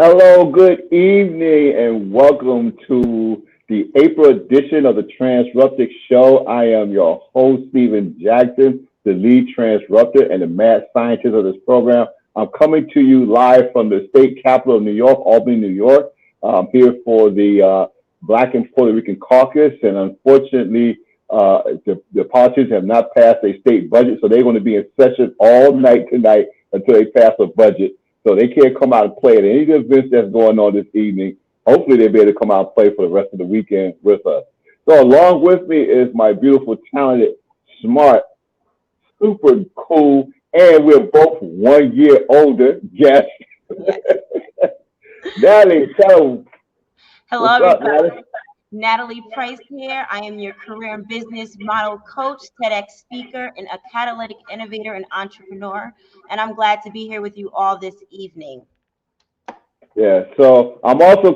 Hello, good evening, and welcome to the April edition of the Transruptic Show. I am your host, Stephen Jackson, the lead transruptor and the mad scientist of this program. I'm coming to you live from the state capital of New York, Albany, New York. I'm here for the Black and Puerto Rican caucus, and unfortunately, the politicians have not passed a state budget, so they're going to be in session all night tonight until they pass a budget. So they can't come out and play at any of the events that's going on this evening. Hopefully they'll be able to come out and play for the rest of the weekend with us. So along with me is my beautiful, talented, smart, super cool, and we're both 1 year older guest. Yes. Natalie, tell them Hello, what's up, everybody. Natalie. Natalie Price here. I am your career and business model coach, TEDx speaker, and a catalytic innovator and entrepreneur. And I'm glad to be here with you all this evening. Yeah, so I'm also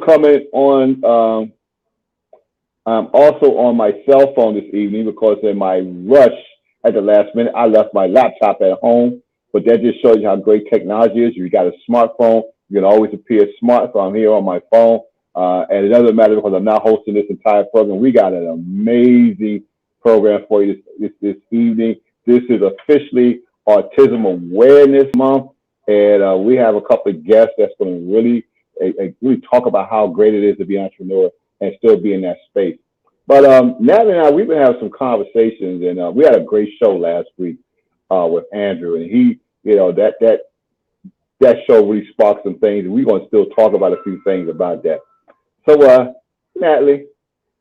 on my cell phone this evening because in my rush at the last minute, I left my laptop at home. But that just shows you how great technology is. You got a smartphone, you can always appear smart. So I'm here on my phone. And it doesn't matter because I'm not hosting this entire program. We got an amazing program for you this evening. This is officially Autism Awareness Month. And we have a couple of guests that's going to really talk about how great it is to be an entrepreneur and still be in that space. But Natalie and I, we've been having some conversations, and we had a great show last week with Andrew, and he, that show really sparked some things, and we're going to still talk about a few things about that. So, Natalie,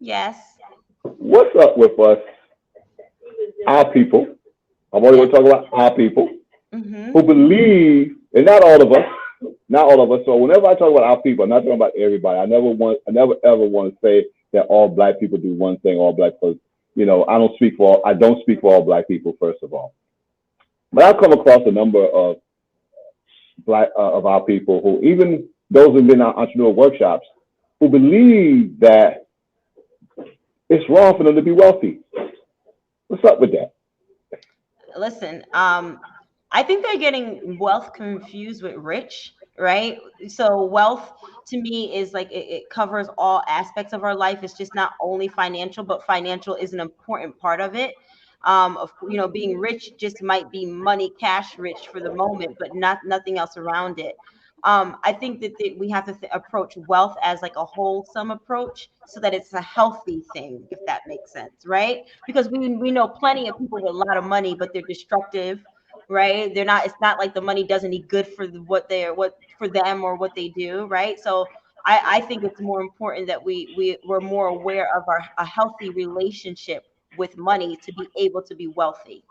Yes. what's up with us, our people? I'm only Yes. going to talk about our people Mm-hmm. who believe, and not all of us. So whenever I talk about our people, I'm not talking about everybody. I never ever want to say that all black people do one thing, all black folks. I don't speak for all black people, first of all. But I've come across a number of of our people who, even those who've been in our entrepreneur workshops, who believe that it's wrong for them to be wealthy. What's up with that? Listen, I think they're getting wealth confused with rich, right? So wealth to me is like it covers all aspects of our life. It's just not only financial, but financial is an important part of it. Being rich just might be money, cash rich for the moment, but nothing else around it. I think that we have to approach wealth as like a wholesome approach so that it's a healthy thing, if that makes sense, right? Because we know plenty of people with a lot of money, but they're destructive, right? They're not. It's not like the money does any good for what for them or what they do, right? So I think it's more important that we're more aware of a healthy relationship with money to be able to be wealthy.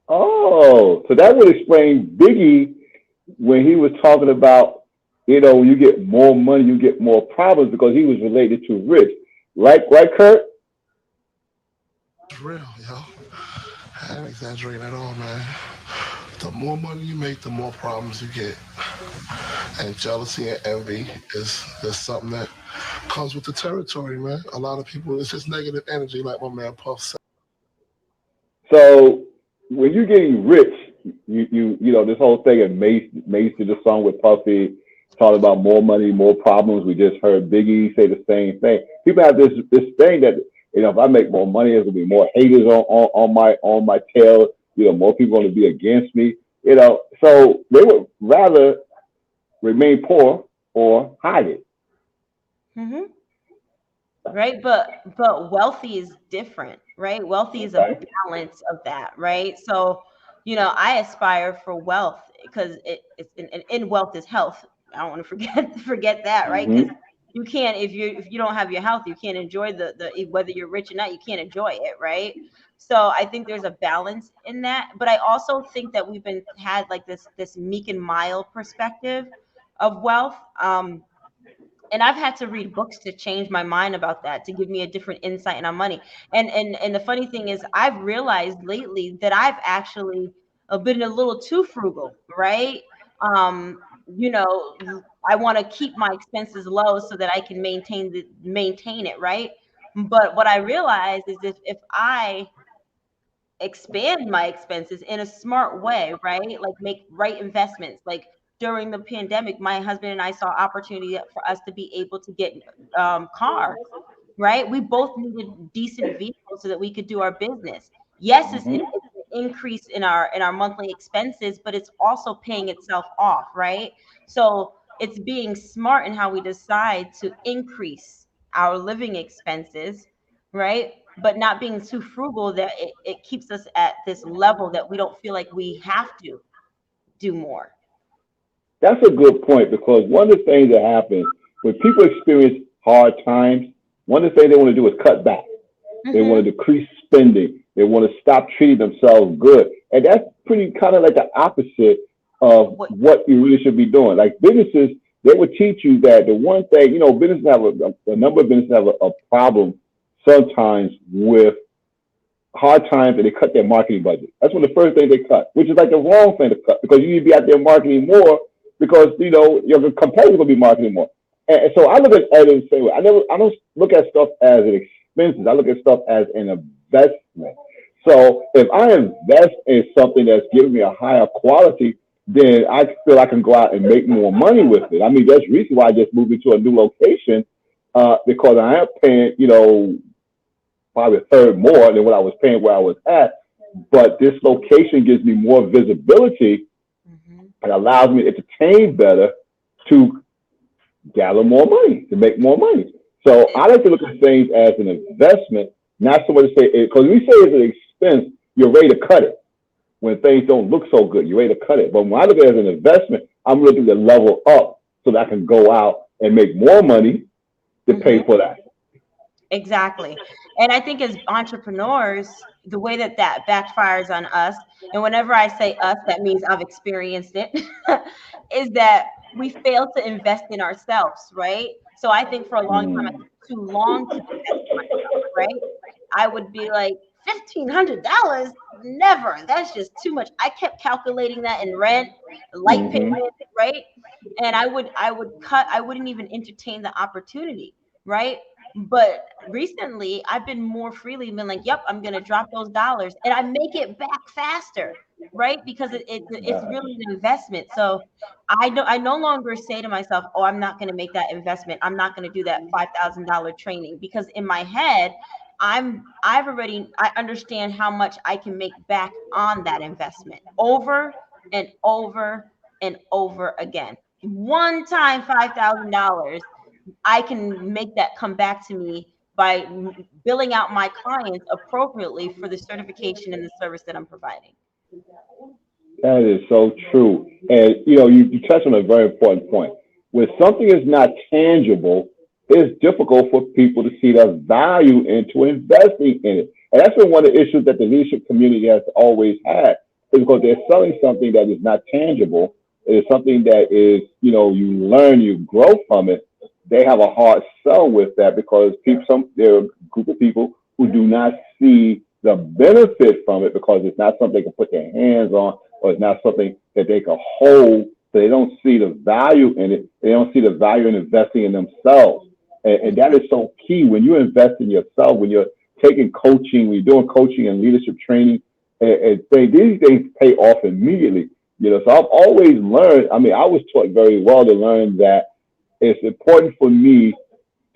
Oh, so that would explain Biggie when he was talking about, when you get more money, you get more problems because he was related to rich. Right, Kurt? It's real, yo. I ain't exaggerating at all, man. The more money you make, the more problems you get. And jealousy and envy is something that comes with the territory, man. A lot of people, it's just negative energy, like my man Puff said. So when you're getting rich, this whole thing of Mace did the song with Puffy, talking about more money, more problems. We just heard Biggie say the same thing. People have this thing that if I make more money, there's gonna be more haters on my tail. More people gonna be against me. So they would rather remain poor or hide it. Hmm. Right, but wealthy is different, right? Wealthy is a Okay. balance of that, right? So I aspire for wealth because it's in wealth is health. I don't want to forget forget that, right? Because Hmm. you can't, if you don't have your health, you can't enjoy whether you're rich or not, you can't enjoy it, right? So I think there's a balance in that, but I also think that we've been had like this meek and mild perspective of wealth. And I've had to read books to change my mind about that, to give me a different insight on money. And the funny thing is, I've realized lately that I've actually been a little too frugal, right? I want to keep my expenses low so that I can maintain it, right? But what I realized is if I expand my expenses in a smart way, right? Like make right investments, like during the pandemic, my husband and I saw opportunity for us to be able to get cars, right? We both needed decent vehicles so that we could do our business. Yes, Mm-hmm. it's an increase in our monthly expenses, but it's also paying itself off, right? So it's being smart in how we decide to increase our living expenses, right? But not being too frugal that it keeps us at this level that we don't feel like we have to do more. That's a good point because one of the things that happens when people experience hard times, one of the things they want to do is cut back. They want Mm-hmm. to decrease spending. They want to stop treating themselves good. And that's pretty kind of like the opposite of What? what you really should be doing. Like businesses, they would teach you that the one thing, businesses have a number of businesses have a problem sometimes with hard times and they cut their marketing budget. That's one of the first things they cut, which is like the wrong thing to cut because you need to be out there marketing more because your competitors will be marketing more. And so I look at it the same way. I don't look at stuff as an expenses. I look at stuff as an investment. So if I invest in something that's giving me a higher quality, then I feel I can go out and make more money with it. I mean, that's the reason why I just moved into a new location because I am paying, probably a third more than what I was paying where I was at. But this location gives me more visibility Mm-hmm. and allows me to entertain better to gather more money, to make more money. So I like to look at things as an investment, not so much to say it, because we say it's an expense, you're ready to cut it. When things don't look so good, you're ready to cut it. But when I look at it as an investment, I'm looking to level up so that I can go out and make more money to pay Mm-hmm. for that. Exactly. And I think as entrepreneurs, the way that that backfires on us, and whenever I say us, that means I've experienced it, is that we fail to invest in ourselves, right? So I think for a long time, I Mm, took too long to invest in myself, right? I would be like, $1,500? Never. That's just too much. I kept calculating that in rent, light hmm payment, right? And I wouldn't even entertain the opportunity, right? But recently, I've been more freely been like, "Yep, I'm gonna drop those dollars," and I make it back faster, right? Because it's really an investment. So I no longer say to myself, "Oh, I'm not gonna make that investment. I'm not gonna do that $5,000 training," because in my head, I understand how much I can make back on that investment over and over and over again. One time, $5,000. I can make that come back to me by billing out my clients appropriately for the certification and the service that I'm providing. That is so true. And you touched on a very important point. When something is not tangible, it's difficult for people to see the value into investing in it. And that's been one of the issues that the leadership community has always had, is because they're selling something that is not tangible. It is something that is, you learn, you grow from it. They have a hard sell with that because there are a group of people who do not see the benefit from it because it's not something they can put their hands on or it's not something that they can hold. So they don't see the value in it. They don't see the value in investing in themselves. And that is so key when you invest in yourself, when you're taking coaching, when you're doing coaching and leadership training, these things pay off immediately. So I've always learned, I mean, I was taught very well to learn that it's important for me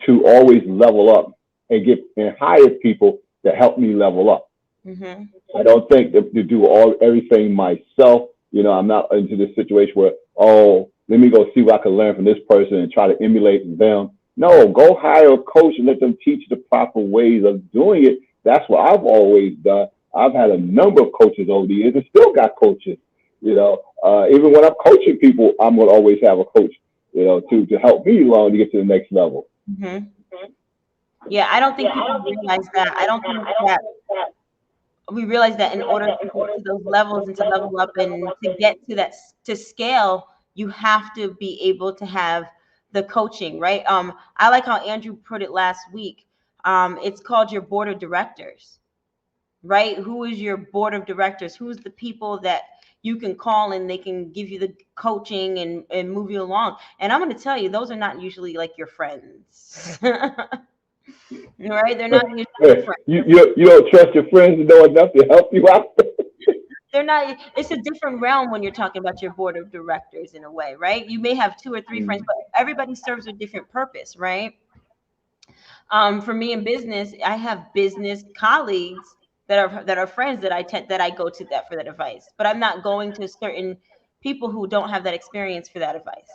to always level up and get and hire people to help me level up. Hmm. I don't think that to do everything myself. I'm not into this situation where, oh, let me go see what I can learn from this person and try to emulate them. No, go hire a coach and let them teach the proper ways of doing it. That's what I've always done. I've had a number of coaches over the years and still got coaches. Even when I'm coaching people, I'm going to always have a coach, to help me along to get to the next level. Hmm. Yeah, I don't think people realize that. I don't think that we realize that in order to get to those levels and to level up and to get to to scale, you have to be able to have the coaching, right? I like how Andrew put it last week. It's called your board of directors, right? Who is your board of directors? Who's the people that you can call and they can give you the coaching and move you along? And I'm going to tell you, those are not usually like your friends, right? They're not usually your friends. You don't trust your friends to know enough to help you out. they're not. It's a different realm when you're talking about your board of directors in a way, right? You may have 2 or 3 friends, but everybody serves a different purpose, right? For me in business, I have business colleagues that are friends that I go to that for that advice, but I'm not going to certain people who don't have that experience for that advice.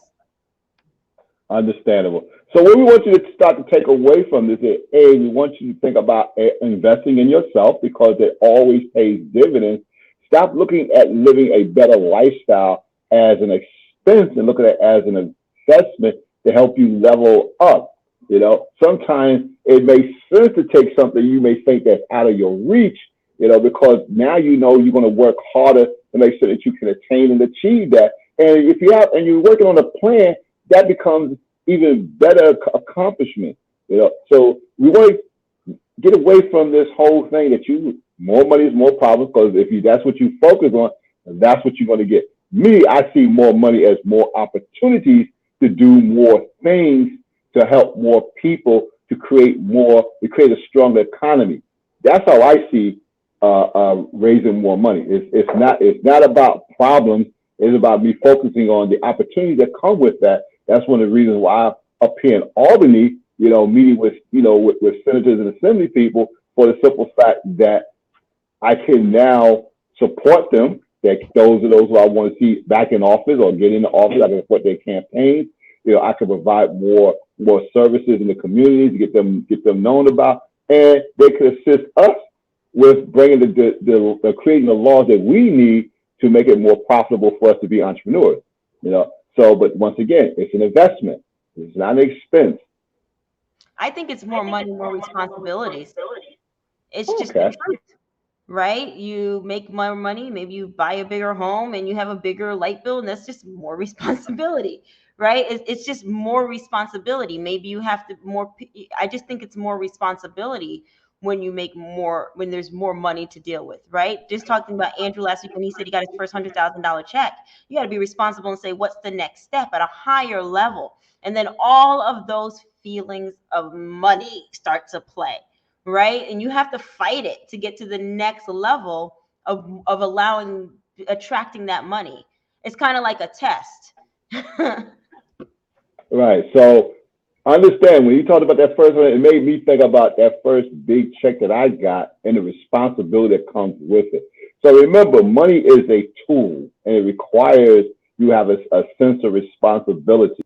Understandable. So what we want you to start to take away from this is, A, we want you to think about investing in yourself because it always pays dividends. Stop looking at living a better lifestyle as an expense and look at it as an investment to help you level up. Sometimes it makes sense to take something you may think that's out of your reach, because now you're going to work harder to make sure that you can attain and achieve that. And if you have, and you're working on a plan, that becomes even better accomplishment. So we want to get away from this whole thing that more money is more problems, because that's what you focus on, that's what you're going to get. Me, I see more money as more opportunities to do more things to help more people, to create a stronger economy. That's how I see raising more money. It's not about problems. It's about me focusing on the opportunities that come with that. That's one of the reasons why I'm up here in Albany, meeting with senators and assembly people, for the simple fact that I can now support them. That those are those who I want to see back in office or get into office. I can support their campaigns. I can provide more services in the communities, get them known about, and they could assist us with bringing the creating the laws that we need to make it more profitable for us to be entrepreneurs. So, but once again, it's an investment. It's not an expense. I think it's more money, more responsibilities. It's just the truth, right? You make more money, maybe you buy a bigger home and you have a bigger light bill, and that's just more responsibility, right? It's just more responsibility. Maybe you have to more. I just think it's more responsibility when you make more, when there's more money to deal with, right? Just talking about Andrew last week when he said he got his first $100,000 check, you got to be responsible and say, what's the next step at a higher level? And then all of those feelings of money start to play, right? And you have to fight it to get to the next level of attracting that money. It's kind of like a test. Right. So understand, when you talked about that first one, it made me think about that first big check that I got and the responsibility that comes with it. So remember, money is a tool and it requires you have a sense of responsibility.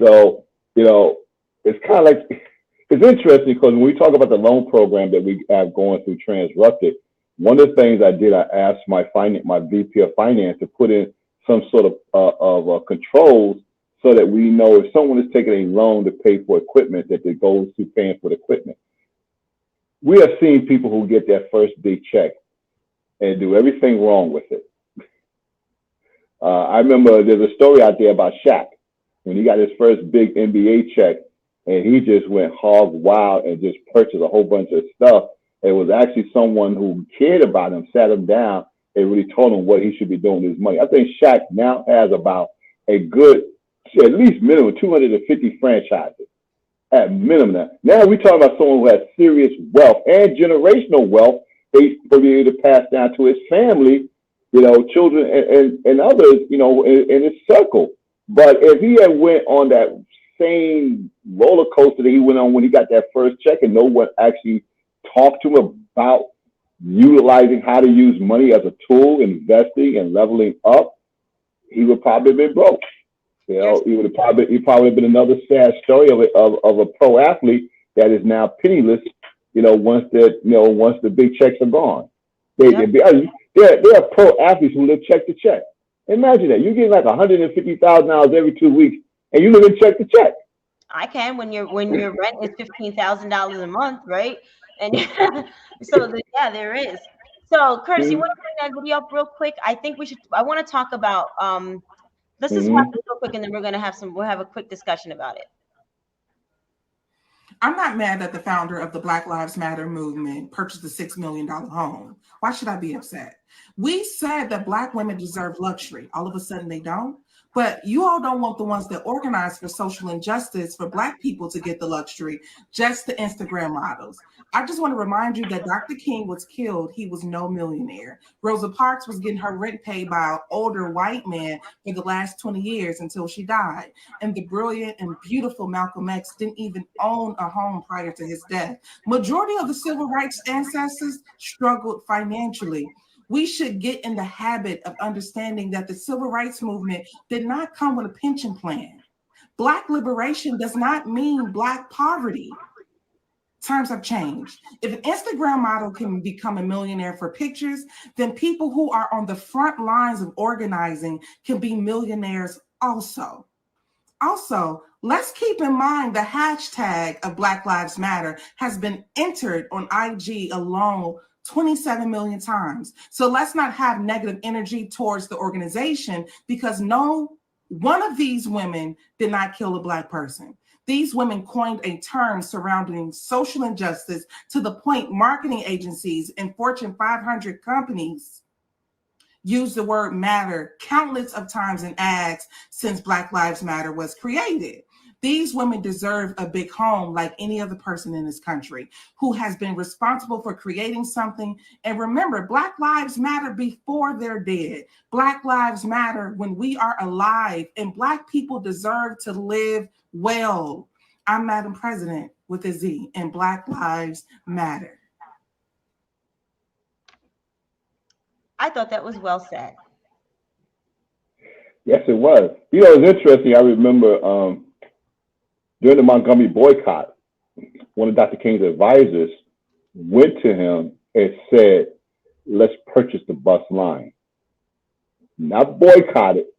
So, it's kind of like, it's interesting because when we talk about the loan program that we have going through Transruptic, one of the things I did, I asked my VP of finance to put in some sort of controls so that we know if someone is taking a loan to pay for equipment, that it goes to paying for the equipment. We have seen people who get their first big check and do everything wrong with it. I remember there's a story out there about Shaq when he got his first big NBA check, and he just went hog wild and just purchased a whole bunch of stuff. It was actually someone who cared about him, sat him down, and really told him what he should be doing with his money. I think Shaq now has about a good, at least minimum 250 franchises at minimum. Now we're talking about someone who has serious wealth and generational wealth they will be able to pass down to his family, children and others, in his circle. But if he had went on that same roller coaster that he went on when he got that first check and no one actually talked to him about utilizing how to use money as a tool, investing and leveling up, he would probably have been broke. He probably been another sad story of a pro athlete that is now penniless. Once the big checks are gone, there are pro athletes who live check to check. Imagine that you get like $150,000 every 2 weeks, and you live in check to check. I can when your rent is $15,000 a month, right? And so there is. So Curtis, you want to bring that video up real quick? I think we should. I want to talk about let's just watch it real quick, and then we'll have a quick discussion about it. I'm not mad that the founder of the Black Lives Matter movement purchased a $6 million home. Why should I be upset? We said that Black women deserve luxury. All of a sudden they don't. But you all don't want the ones that organize for social injustice for Black people to get the luxury, just the Instagram models. I just want to remind you that Dr. King was killed. He was no millionaire. Rosa Parks was getting her rent paid by an older white man for the last 20 years until she died. And the brilliant and beautiful Malcolm X didn't even own a home prior to his death. Majority of the civil rights ancestors struggled financially. We should get in the habit of understanding that the civil rights movement did not come with a pension plan. Black liberation does not mean Black poverty. Times have changed. If an Instagram model can become a millionaire for pictures, then people who are on the front lines of organizing can be millionaires also. Also, let's keep in mind the hashtag of Black Lives Matter has been entered on IG alone 27 million times. So let's not have negative energy towards the organization because no one of these women did not kill a Black person. These women coined a term surrounding social injustice to the point marketing agencies and Fortune 500 companies use the word matter countless of times in ads since Black Lives Matter was created. These women deserve a big home like any other person in this country who has been responsible for creating something. And remember, Black lives matter before they're dead. Black lives matter when we are alive, and Black people deserve to live well. I'm Madam President with a Z, and Black lives matter. I thought that was well said. Yes, it was. You know, it's interesting. I remember during the Montgomery boycott, one of Dr. King's advisors went to him and said, let's purchase the bus line. Not boycott it.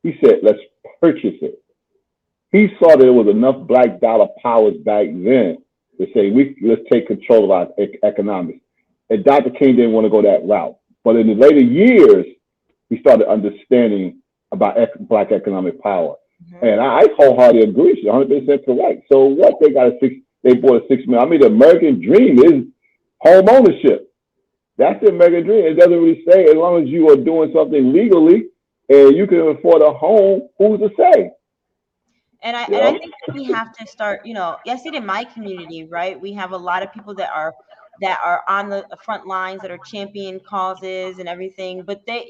He said, let's purchase it. He saw that there was enough Black dollar powers back then to say, let's take control of our economics. And Dr. King didn't want to go that route. But in the later years, he started understanding about Black economic power. Mm-hmm. And I wholeheartedly agree. She's 100% correct. So what? They bought a $6 million. I mean, the American dream is home ownership. That's the American dream. It doesn't really say as long as you are doing something legally and you can afford a home, who's to say? And I think that we have to start, yes, in my community, right? We have a lot of people that are on the front lines that are champion causes and everything, but they,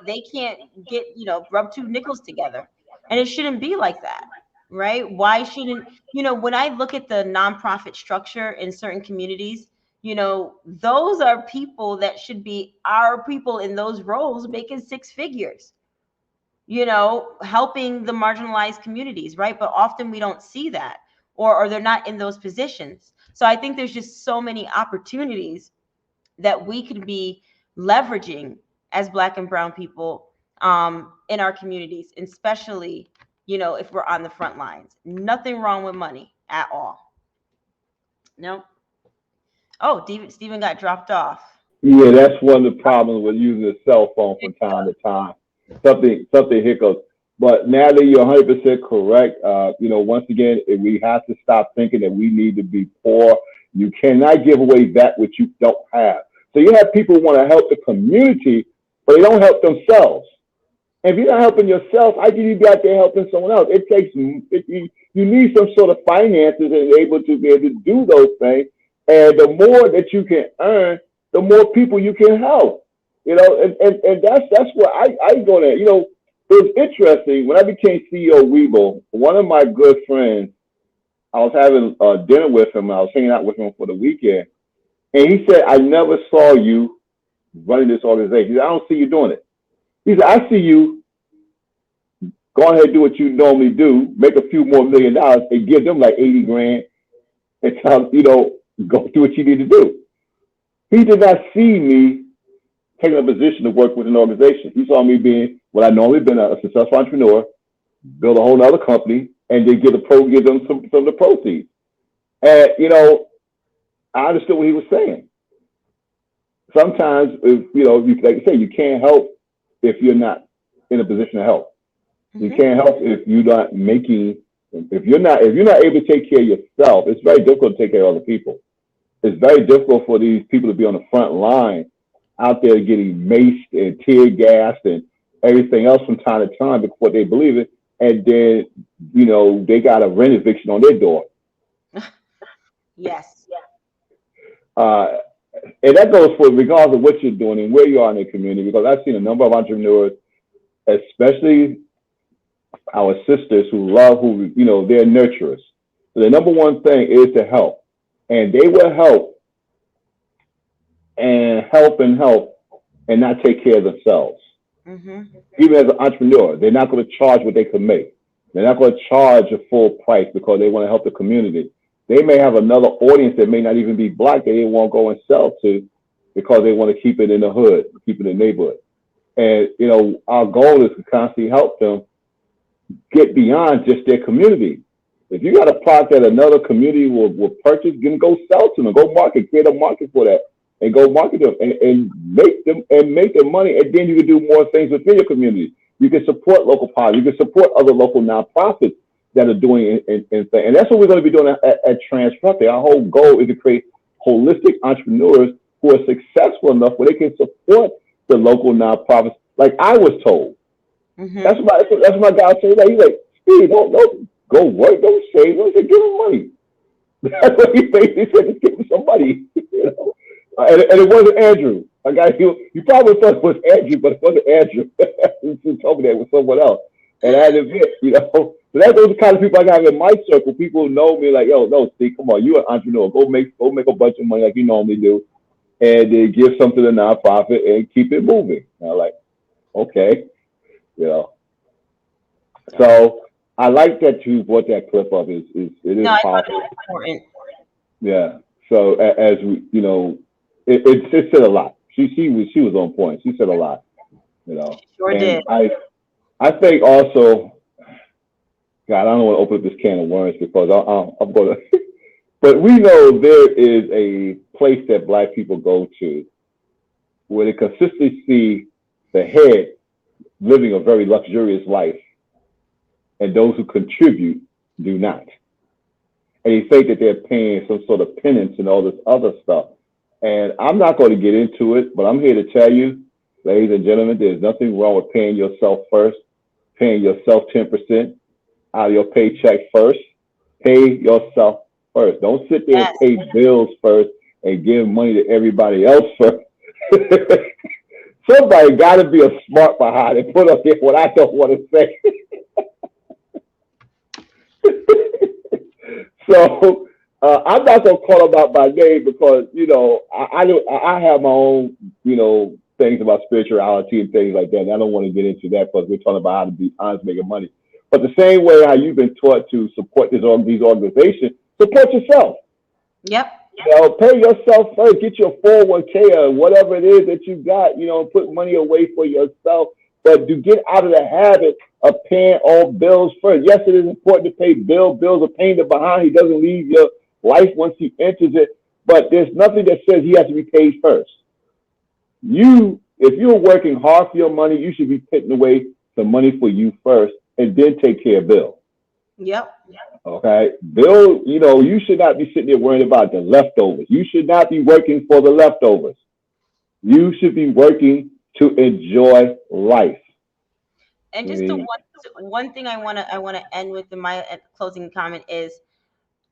they can't get, rub two nickels together. And it shouldn't be like that, right? Why shouldn't, when I look at the nonprofit structure in certain communities, those are people that should be our people in those roles making six figures, helping the marginalized communities, right? But often we don't see that, or they're not in those positions. So I think there's just so many opportunities that we could be leveraging as Black and brown people in our communities, especially, if we're on the front lines. Nothing wrong with money at all. No. Oh, Stephen got dropped off. Yeah, that's one of the problems with using a cell phone from time to time. Something hiccups. But Natalie, you're 100% correct. Once again, we have to stop thinking that we need to be poor. You cannot give away that which you don't have. So you have people who want to help the community, but they don't help themselves. And if you're not helping yourself, how can you be out there helping someone else? You need some sort of finances and able to be able to do those things. And the more that you can earn, the more people you can help. And that's where I go there. It was interesting when I became CEO of Webull. One of my good friends, I was having dinner with him. I was hanging out with him for the weekend, and he said, "I never saw you running this organization. He said, I don't see you doing it." He said, "I see you go ahead and do what you normally do, make a few more $1 million, and give them like 80 grand, and tell them, go do what you need to do." He did not see me taking a position to work with an organization. He saw me being what I normally been, a successful entrepreneur, build a whole other company, and then give them some of the proceeds. And I understood what he was saying. Sometimes, like you say, you can't help if you're not in a position to help. Mm-hmm. You can't help if you're not if you're not able to take care of yourself. It's very difficult to take care of other people. It's very difficult for these people to be on the front line out there getting maced and tear gassed and everything else from time to time because what they believe in, and then they got a rent eviction on their door. Yes. And that goes for regardless of what you're doing and where you are in the community. Because I've seen a number of entrepreneurs, especially our sisters, they're nurturers. So the number one thing is to help, and they will help and not take care of themselves. Mm-hmm. Even as an entrepreneur, they're not going to charge what they can make. They're not going to charge a full price because they want to help the community. They may have another audience that may not even be Black that they won't go and sell to because they want to keep it in the hood, keep it in the neighborhood. And, our goal is to constantly help them get beyond just their community. If you got a product that another community will purchase, then go sell to them, go market, create a market for that, and go market them and make them money. And then you can do more things within your community. You can support local politics. You can support other local nonprofits that are doing things. And that's what we're going to be doing at Transruptic. Our whole goal is to create holistic entrepreneurs who are successful enough where they can support the local nonprofits. Like I was told. Mm-hmm. That's my guy said. He's like, Steve, don't go work, don't save. Don't give him money. That's what he said. He said, just give him some money. And it wasn't Andrew. A guy you probably thought it was Andrew, but it wasn't Andrew. He told me that it was someone else. And I had to admit, So those are the kind of people I got in my circle. People who know me like, yo, no, Steve, come on, you're an entrepreneur. Go make a bunch of money like you normally do, and then give something to the nonprofit and keep it moving. And I'm like, okay, So I like that you brought that clip up. It is powerful. It's important. Yeah. So as we, it said a lot. She was on point. She said a lot. Sure and did. I think also, God, I don't want to open up this can of worms because I'm going to. But we know there is a place that Black people go to where they consistently see the head living a very luxurious life, and those who contribute do not. And they think that they're paying some sort of penance and all this other stuff. And I'm not going to get into it, but I'm here to tell you, ladies and gentlemen, there's nothing wrong with paying yourself first, paying yourself 10% out of your paycheck first. Pay yourself first. Don't sit there and pay bills first and give money to everybody else first. Somebody got to be a smart behind and put up there what I don't want to say. So I'm not gonna call them out by name because I have my own things about spirituality and things like that. And I don't want to get into that because we're talking about how to be honest, making money. But the same way how you've been taught to support these organizations, support yourself. Yep. Pay yourself first. Get your 401k or whatever it is that you got. Put money away for yourself. But to get out of the habit of paying all bills first. Yes, it is important to pay bills. Bills are paying the behind. He doesn't leave your life once he enters it. But there's nothing that says he has to be paid first. If you're working hard for your money, you should be putting away some money for you first and then take care of Bill. Yep. Okay. Bill, you should not be sitting there worrying about the leftovers. You should not be working for the leftovers. You should be working to enjoy life. And just the one thing I want to end with in my closing comment is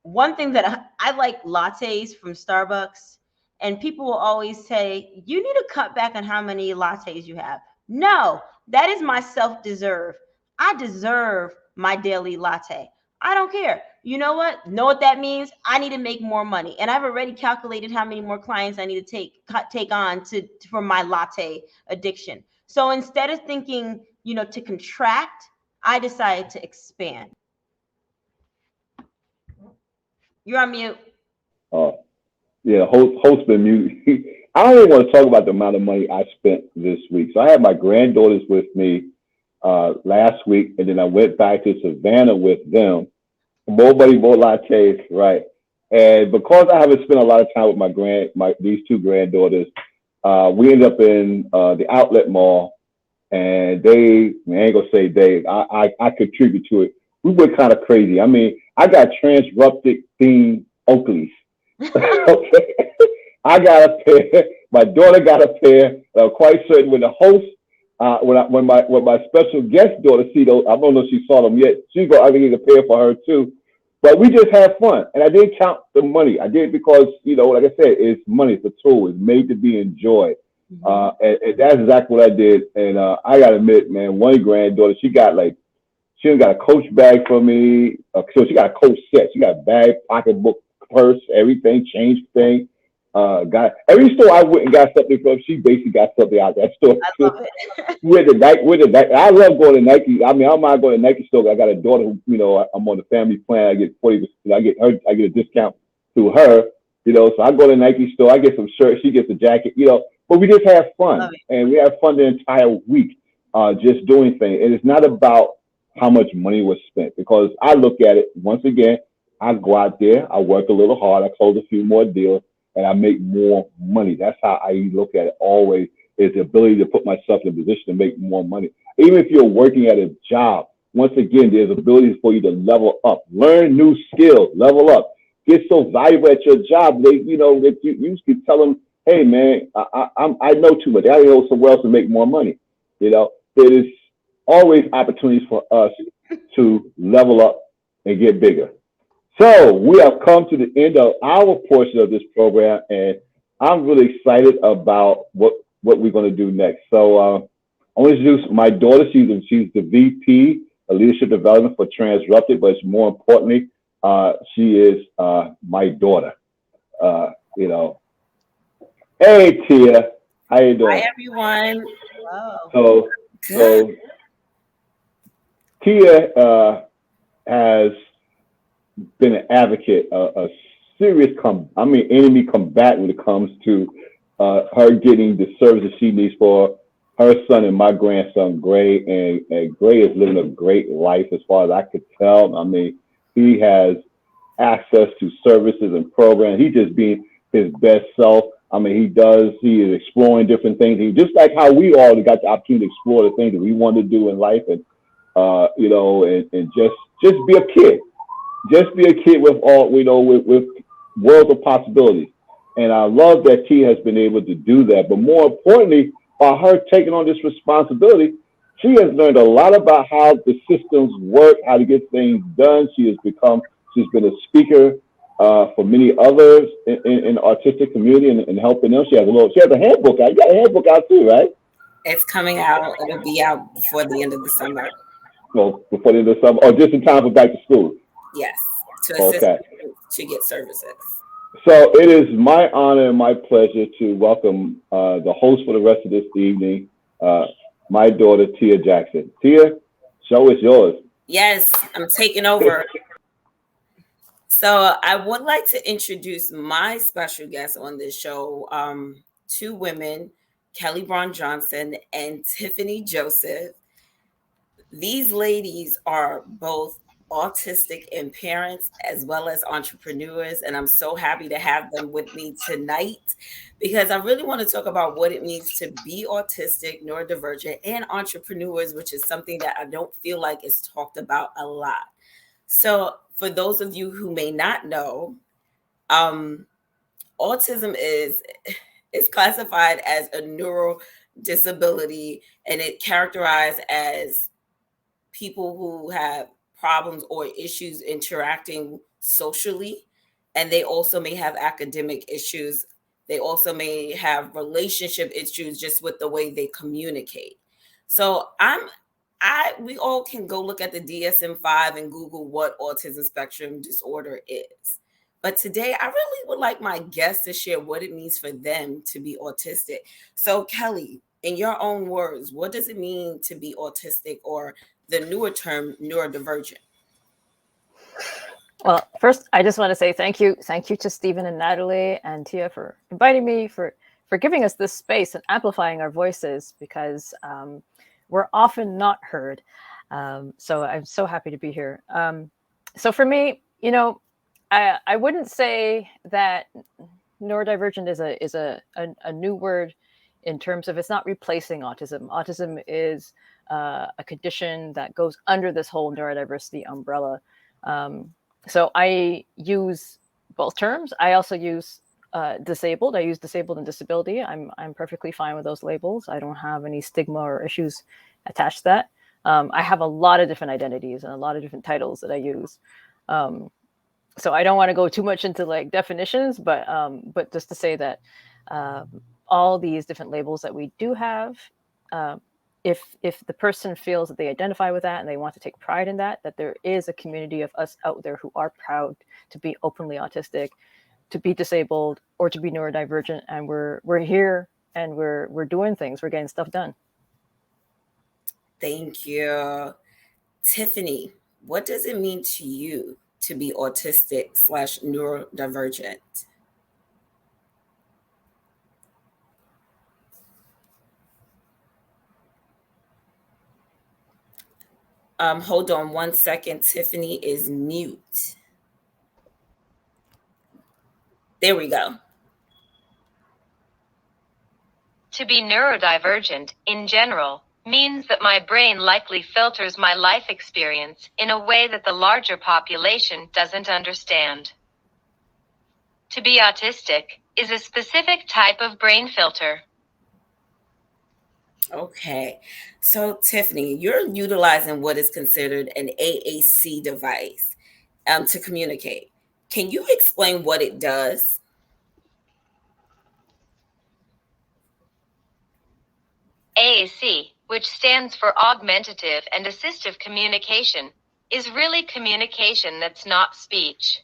one thing that I like lattes from Starbucks, and people will always say you need to cut back on how many lattes you have. No, that is my self-deserve. I deserve my daily latte. I don't care. You know what? Know what that means? I need to make more money, and I've already calculated how many more clients I need to take on for my latte addiction. So instead of thinking, to contract, I decided to expand. You're on mute. Yeah, host been muted. I don't even want to talk about the amount of money I spent this week. So I had my granddaughters with me last week, and then I went back to Savannah with them. More lattes, right? And because I haven't spent a lot of time with these two granddaughters, we ended up in the outlet mall, and I ain't gonna say I contribute to it. We went kind of crazy. I mean, I got Transruptic themed Oakleys. Okay. I got a pair. My daughter got a pair. I'm quite certain when the host when my special guest daughter see those, I don't know if she saw them yet. She go, I think it's a pair for her too. But we just had fun, and I didn't count the money. I did it because like I said, it's money. It's a tool. It's made to be enjoyed. And that's exactly what I did. And I gotta admit, man, one granddaughter, she done got a Coach bag for me. So she got a Coach set. She got a bag, pocketbook, purse, everything, change thing. Got every store I went and got something from. She basically got something out that store I too. love it. With the Nike. I love going to Nike. I mean, I don't mind going to Nike store. I got a daughter who, I'm on the family plan. I get 40%. I get a discount through her. So I go to Nike store. I get some shirts. She gets a jacket. But we just have fun, and we have fun the entire week, just doing things. And it's not about how much money was spent, because I look at it once again. I go out there. I work a little hard. I close a few more deals, and I make more money. That's how I look at it always, is the ability to put myself in a position to make more money. Even if you're working at a job, once again, there's abilities for you to level up, learn new skills, level up, get so valuable at your job. That you can tell them, hey man, I know too much. I gotta go somewhere else to make more money. There is always opportunities for us to level up and get bigger. So we have come to the end of our portion of this program, and I'm really excited about what we're going to do next. So I want to introduce my daughter. She's the VP of Leadership Development for Transruptic, but more importantly, she is my daughter. Hey Tia, how you doing? Hi everyone. Wow. So Tia has been an advocate, a serious enemy combatant when it comes to her getting the services she needs for her son and my grandson Gray, and Gray is living a great life as far as I could tell. I mean, he has access to services and programs. He's just being his best self. I mean, he is exploring different things. He just like how we all got the opportunity to explore the things that we want to do in life, and and just be a kid. Just be a kid with with worlds of possibilities. And I love that T has been able to do that. But more importantly, by her taking on this responsibility, she has learned a lot about how the systems work, how to get things done. She's been a speaker for many others in the autistic community, and helping them. She has a handbook out. You got a handbook out too, right? It's coming out. It'll be out before the end of the summer. Well, before the end of the summer, or just in time for back to school. Yes, to assist to get services. So it is my honor and my pleasure to welcome the host for the rest of this evening, my daughter, Tia Jackson. Tia, show is yours. Yes, I'm taking over. So I would like to introduce my special guest on this show, two women, Kelly Braun Johnson and Tiffany Joseph. These ladies are both autistic and parents as well as entrepreneurs, and I'm so happy to have them with me tonight because I really want to talk about what it means to be autistic, neurodivergent, and entrepreneurs, which is something that I don't feel like is talked about a lot. So for those of you who may not know, autism is classified as a neural disability, and it characterized as people who have problems or issues interacting socially, and they also may have academic issues. They also may have relationship issues just with the way they communicate. So we all can go look at the DSM-5 and Google what autism spectrum disorder is. But today, I really would like my guests to share what it means for them to be autistic. So Kelly, in your own words, what does it mean to be autistic, or the newer term neurodivergent? Well, first, I just want to say thank you to Stephen and Natalie and Tia for inviting me, for giving us this space and amplifying our voices, because we're often not heard. So I'm so happy to be here. So for me, I wouldn't say that neurodivergent is a new word in terms of, it's not replacing autism. Autism is a condition that goes under this whole neurodiversity umbrella. So I use both terms. I also use disabled. I use disabled and disability. I'm perfectly fine with those labels. I don't have any stigma or issues attached to that. I have a lot of different identities and a lot of different titles that I use. So I don't want to go too much into like definitions, but just to say that all these different labels that we do have, if the person feels that they identify with that and they want to take pride in that, that there is a community of us out there who are proud to be openly autistic, to be disabled, or to be neurodivergent, and we're here and we're doing things, we're getting stuff done. Thank you. Tiffany, what does it mean to you to be autistic/neurodivergent? Hold on 1 second. Tiffany is mute. There we go. To be neurodivergent, in general, means that my brain likely filters my life experience in a way that the larger population doesn't understand. To be autistic is a specific type of brain filter. Okay. So, Tiffany, you're utilizing what is considered an AAC device to communicate. Can you explain what it does? AAC, which stands for Augmentative and Assistive Communication, is really communication that's not speech.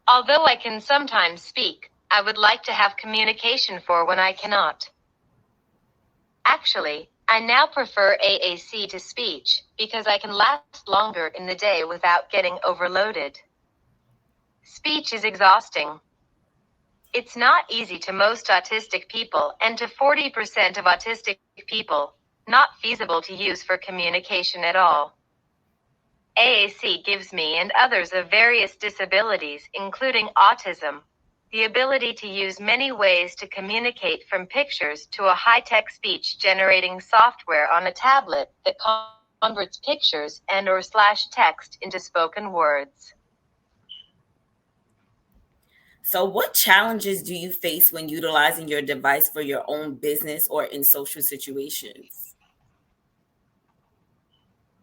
Although I can sometimes speak, I would like to have communication for when I cannot. Actually, I now prefer AAC to speech because I can last longer in the day without getting overloaded. Speech is exhausting. It's not easy to most autistic people, and to 40% of autistic people, not feasible to use for communication at all. AAC gives me and others of various disabilities, including autism, the ability to use many ways to communicate, from pictures to a high-tech speech-generating software on a tablet that converts pictures and/or text into spoken words. So, what challenges do you face when utilizing your device for your own business or in social situations?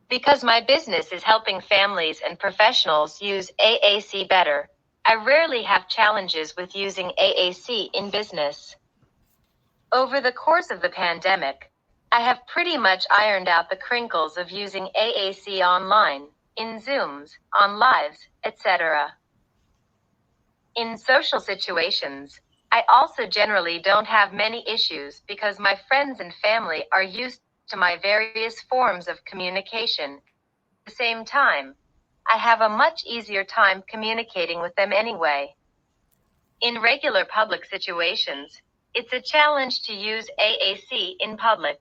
Because my business is helping families and professionals use AAC better, I rarely have challenges with using AAC in business. Over the course of the pandemic, I have pretty much ironed out the crinkles of using AAC online, in Zooms, on Lives, etc. In social situations, I also generally don't have many issues because my friends and family are used to my various forms of communication. At the same time, I have a much easier time communicating with them anyway. In regular public situations, it's a challenge to use AAC in public.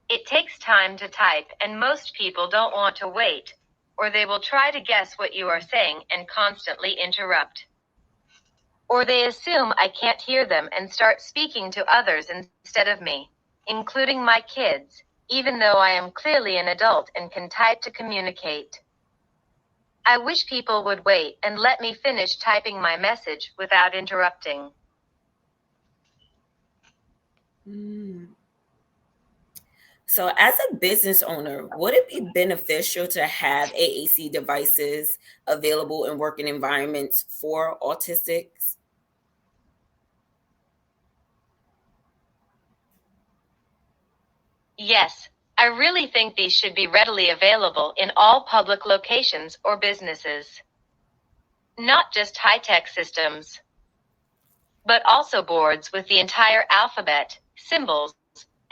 It takes time to type, and most people don't want to wait, or they will try to guess what you are saying and constantly interrupt. Or they assume I can't hear them and start speaking to others instead of me, including my kids, even though I am clearly an adult and can type to communicate. I wish people would wait and let me finish typing my message without interrupting. So, as a business owner, would it be beneficial to have AAC devices available in working environments for autistics? Yes, I really think these should be readily available in all public locations or businesses. Not just high-tech systems, but also boards with the entire alphabet, symbols,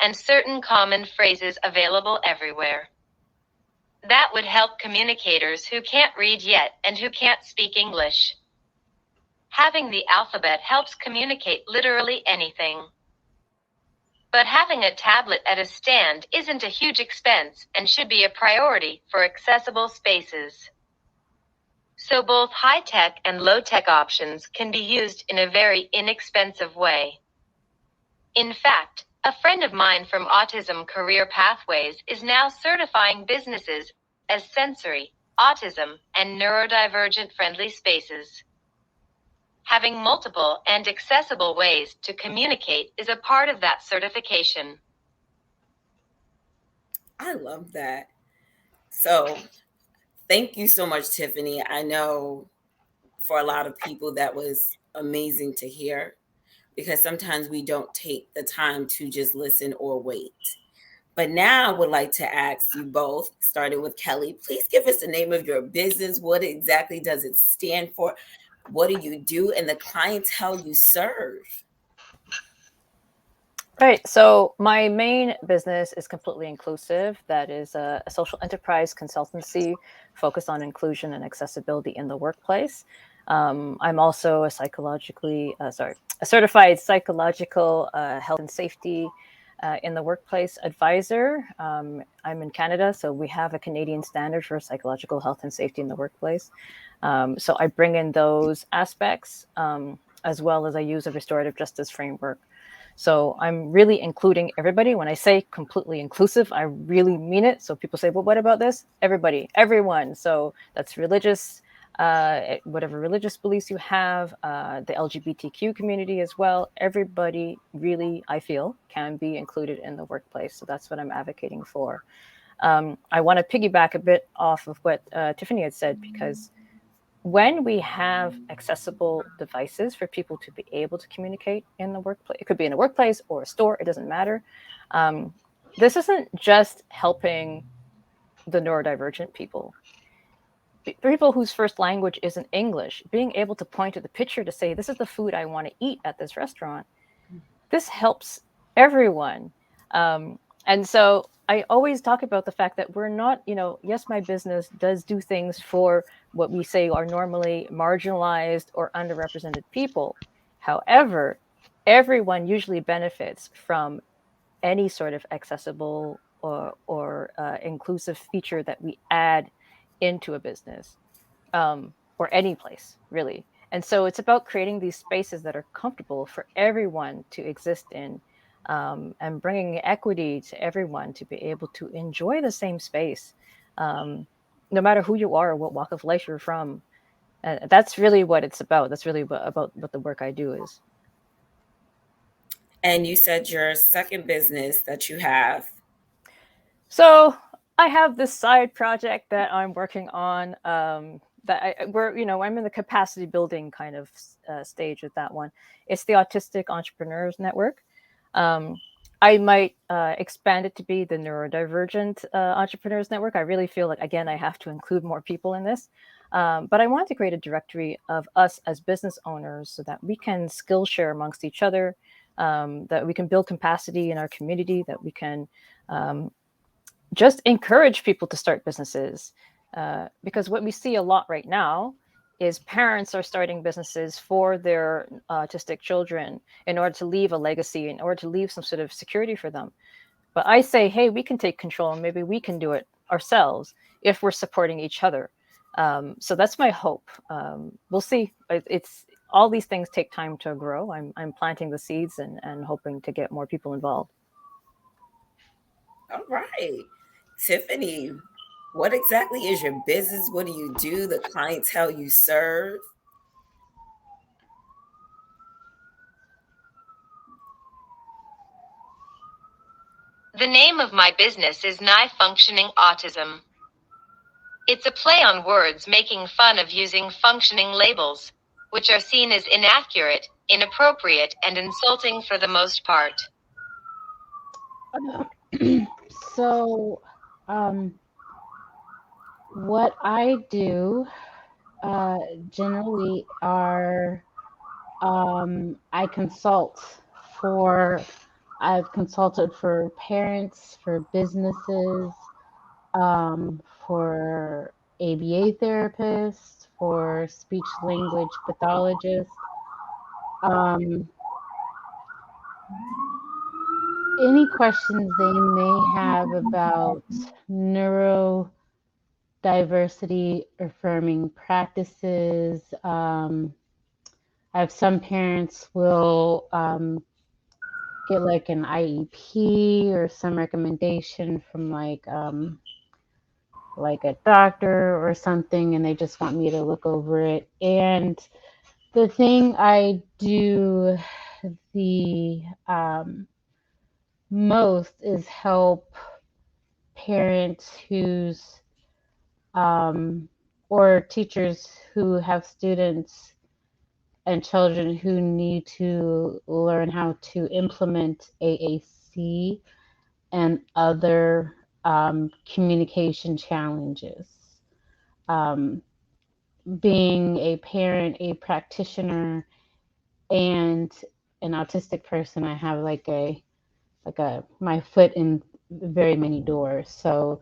and certain common phrases available everywhere. That would help communicators who can't read yet and who can't speak English. Having the alphabet helps communicate literally anything. But having a tablet at a stand isn't a huge expense and should be a priority for accessible spaces. So both high-tech and low-tech options can be used in a very inexpensive way. In fact, a friend of mine from Autism Career Pathways is now certifying businesses as sensory, autism, and neurodivergent friendly spaces. Having multiple and accessible ways to communicate is a part of that certification. I love that. So thank you so much, Tiffany. I know for a lot of people that was amazing to hear, because sometimes we don't take the time to just listen or wait. But now I would like to ask you both, starting with Kelly, please give us the name of your business. What exactly does it stand for? What do you do, and the clientele you serve? Right. So my main business is completely inclusive. That is a social enterprise consultancy focused on inclusion and accessibility in the workplace. I'm also a a certified psychological health and safety in the workplace advisor. I'm in Canada, so we have a Canadian standard for psychological health and safety in the workplace. So I bring in those aspects, as well as I use a restorative justice framework. So I'm really including everybody. When I say completely inclusive, I really mean it. So people say, well, what about this? Everybody, everyone. So that's religious, whatever religious beliefs you have, the LGBTQ community as well. Everybody really, I feel, can be included in the workplace. So that's what I'm advocating for. I want to piggyback a bit off of what Tiffany had said, because when we have accessible devices for people to be able to communicate in the workplace, it could be in a workplace or a store, it doesn't matter. This isn't just helping the neurodivergent people whose first language isn't English. Being able to point to the picture to say, this is the food I want to eat at this restaurant, this helps everyone. And so I always talk about the fact that we're not, yes, my business does do things for what we say are normally marginalized or underrepresented people. However, everyone usually benefits from any sort of accessible or inclusive feature that we add into a business, or any place, really. And so it's about creating these spaces that are comfortable for everyone to exist in, and bringing equity to everyone to be able to enjoy the same space, no matter who you are or what walk of life you're from. That's really what it's about. That's really about what the work I do is. And you said your second business that you have. So I have this side project that I'm working on. I'm in the capacity building kind of stage with that one. It's the Autistic Entrepreneurs Network. I might expand it to be the Neurodivergent Entrepreneurs Network. I really feel like, again, I have to include more people in this. But I want to create a directory of us as business owners so that we can skill share amongst each other, that we can build capacity in our community, that we can just encourage people to start businesses. Because what we see a lot right now is parents are starting businesses for their autistic children in order to leave a legacy, in order to leave some sort of security for them. But I say, hey, we can take control, and maybe we can do it ourselves if we're supporting each other. So that's my hope. We'll see. It's all these things take time to grow. I'm planting the seeds and hoping to get more people involved. All right. Tiffany, what exactly is your business? What do you do? The clientele you serve? The name of my business is Nigh Functioning Autism. It's a play on words making fun of using functioning labels, which are seen as inaccurate, inappropriate, and insulting for the most part. So, what I do generally are I consult for, I've consulted for parents, for businesses, for ABA therapists, for speech language pathologists. Any questions they may have about neurodiversity affirming practices. I have some parents will get like an IEP or some recommendation from like a doctor or something, and they just want me to look over it. And The thing I do the most is help parents whose or teachers who have students and children who need to learn how to implement AAC and other communication challenges. Being a parent, a practitioner, and an autistic person, I have like a my foot in very many doors. So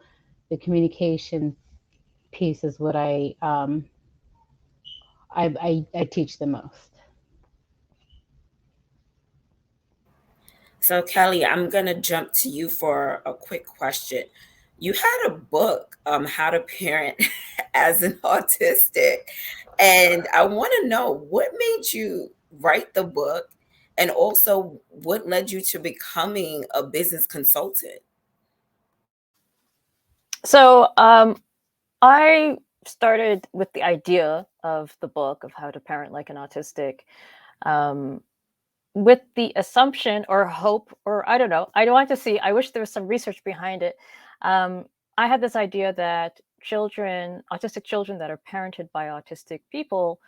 the communication piece is what I teach the most. So, Kelly, I'm going to jump to you for a quick question. You had a book, How to Parent as an Autistic. And I want to know what made you write the book and also what led you to becoming a business consultant? So I started with the idea of the book of how to parent like an autistic, um, with the assumption or hope, or I don't know, I don't want to see. I wish there was some research behind it. Um, I had this idea that children, autistic children that are parented by autistic people,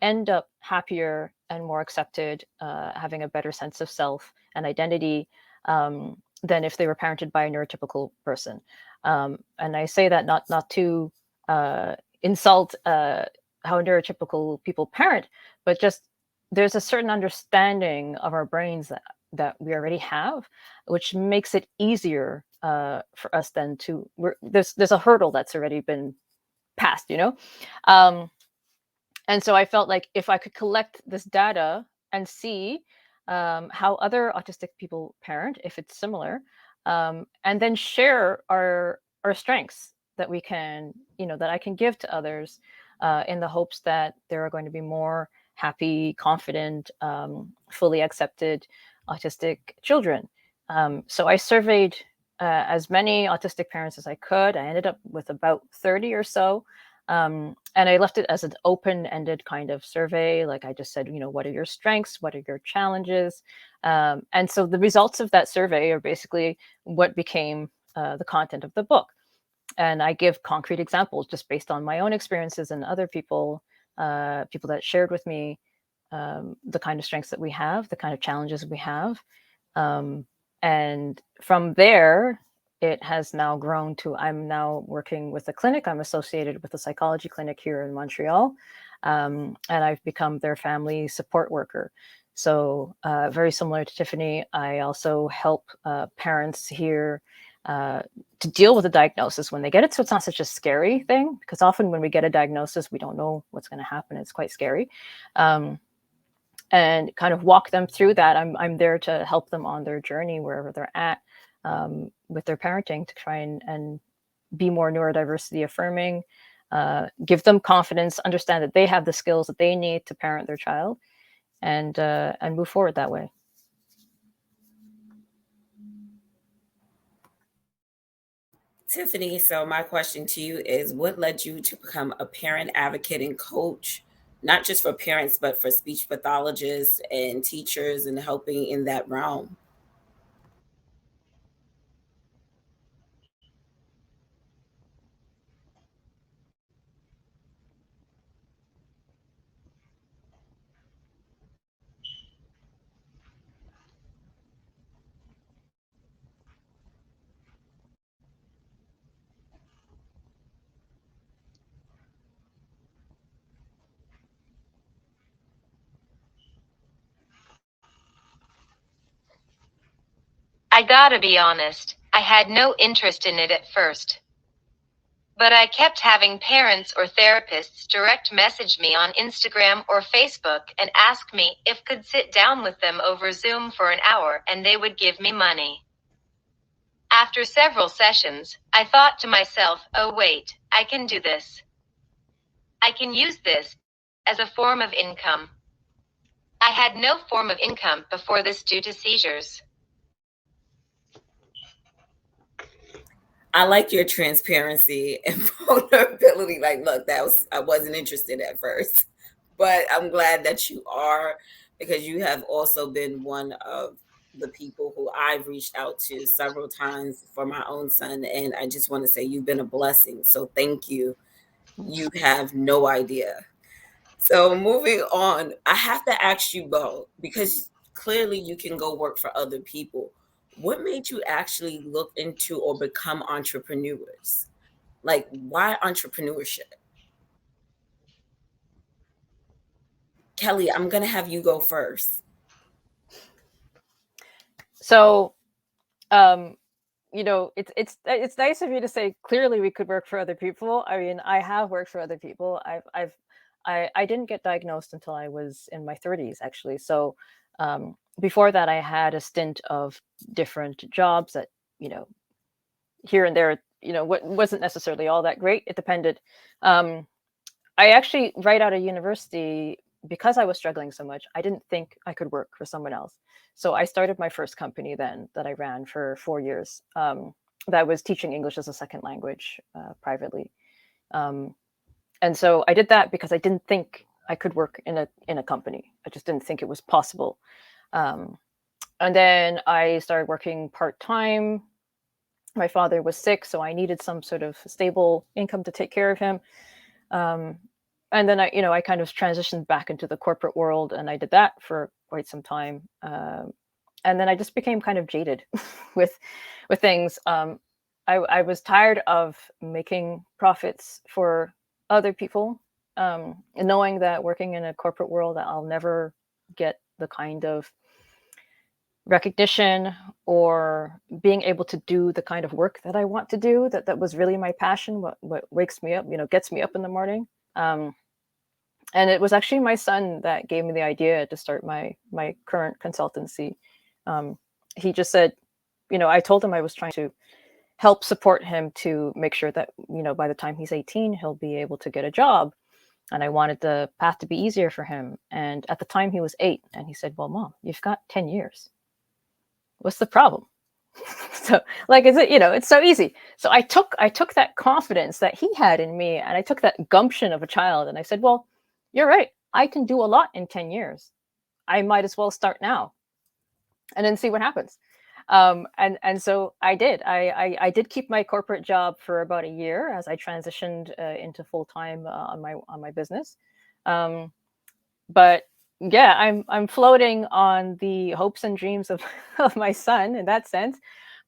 end up happier and more accepted, having a better sense of self and identity, than if they were parented by a neurotypical person. And I say that not to insult how neurotypical people parent, but just there's a certain understanding of our brains that we already have, which makes it easier for us then to there's a hurdle that's already been passed, you know. Um, and so I felt like if I could collect this data and see how other autistic people parent, if it's similar, and then share our strengths that we can, you know, that I can give to others, in the hopes that there are going to be more happy, confident, fully accepted autistic children. So I surveyed as many autistic parents as I could. I ended up with about 30 or so. And I left it as an open-ended kind of survey. Like I just said, you know, what are your strengths? What are your challenges? And so the results of that survey are basically what became the content of the book. And I give concrete examples just based on my own experiences and other people, people that shared with me the kind of strengths that we have, the kind of challenges we have. And from there, it has now grown to I'm now working with a clinic. I'm associated with a psychology clinic here in Montreal, and I've become their family support worker. So, very similar to Tiffany, I also help parents here to deal with a diagnosis when they get it. So it's not such a scary thing, because often when we get a diagnosis, we don't know what's going to happen. It's quite scary. And kind of walk them through that. I'm there to help them on their journey wherever they're at, with their parenting, to try and be more neurodiversity affirming, give them confidence, understand that they have the skills that they need to parent their child, and move forward that way. Tiffany, so my question to you is what led you to become a parent advocate and coach, not just for parents, but for speech pathologists and teachers and helping in that realm? I gotta be honest, I had no interest in it at first. But I kept having parents or therapists direct message me on Instagram or Facebook and ask me if could sit down with them over Zoom for an hour and they would give me money. After several sessions, I thought to myself, oh wait, I can do this. I can use this as a form of income. I had no form of income before this due to seizures. I like your transparency and vulnerability. Like, look, I wasn't interested at first, but I'm glad that you are, because you have also been one of the people who I've reached out to several times for my own son. And I just want to say you've been a blessing. So thank you. You have no idea. So moving on, I have to ask you both, because clearly you can go work for other people. What made you actually look into or become entrepreneurs? Like, why entrepreneurship? Kelly, I'm going to have you go first. So, you know, it's nice of you to say clearly we could work for other people. I mean, I have worked for other people. I didn't get diagnosed until I was in my 30s, actually. So, before that, I had a stint of different jobs that, you know, here and there, you know, what wasn't necessarily all that great. It depended. Um, I actually, right out of university, because I was struggling so much, I didn't think I could work for someone else. So I started my first company then that I ran for 4 years. That was teaching English as a second language privately. Um, and so I did that because I didn't think I could work in a company. I just didn't think it was possible. Um, and then I started working part time. My father was sick, so I needed some sort of stable income to take care of him. Um, and then I kind of transitioned back into the corporate world, and I did that for quite some time. And then I just became kind of jaded with things. I was tired of making profits for other people, and knowing that working in a corporate world, that I'll never get the kind of recognition or being able to do the kind of work that I want to do. That was really my passion. What wakes me up, gets me up in the morning. And it was actually my son that gave me the idea to start my current consultancy. He just said, I told him I was trying to help support him to make sure that, by the time he's 18, he'll be able to get a job. And I wanted the path to be easier for him. And at the time he was 8, and he said, well, Mom, you've got 10 years. What's the problem? So like, it's so easy. So I took that confidence that he had in me, and I took that gumption of a child, and I said, well, you're right. I can do a lot in 10 years. I might as well start now and then see what happens. And so I did. I did keep my corporate job for about a year as I transitioned into full time on my business. But yeah, I'm floating on the hopes and dreams of of my son in that sense,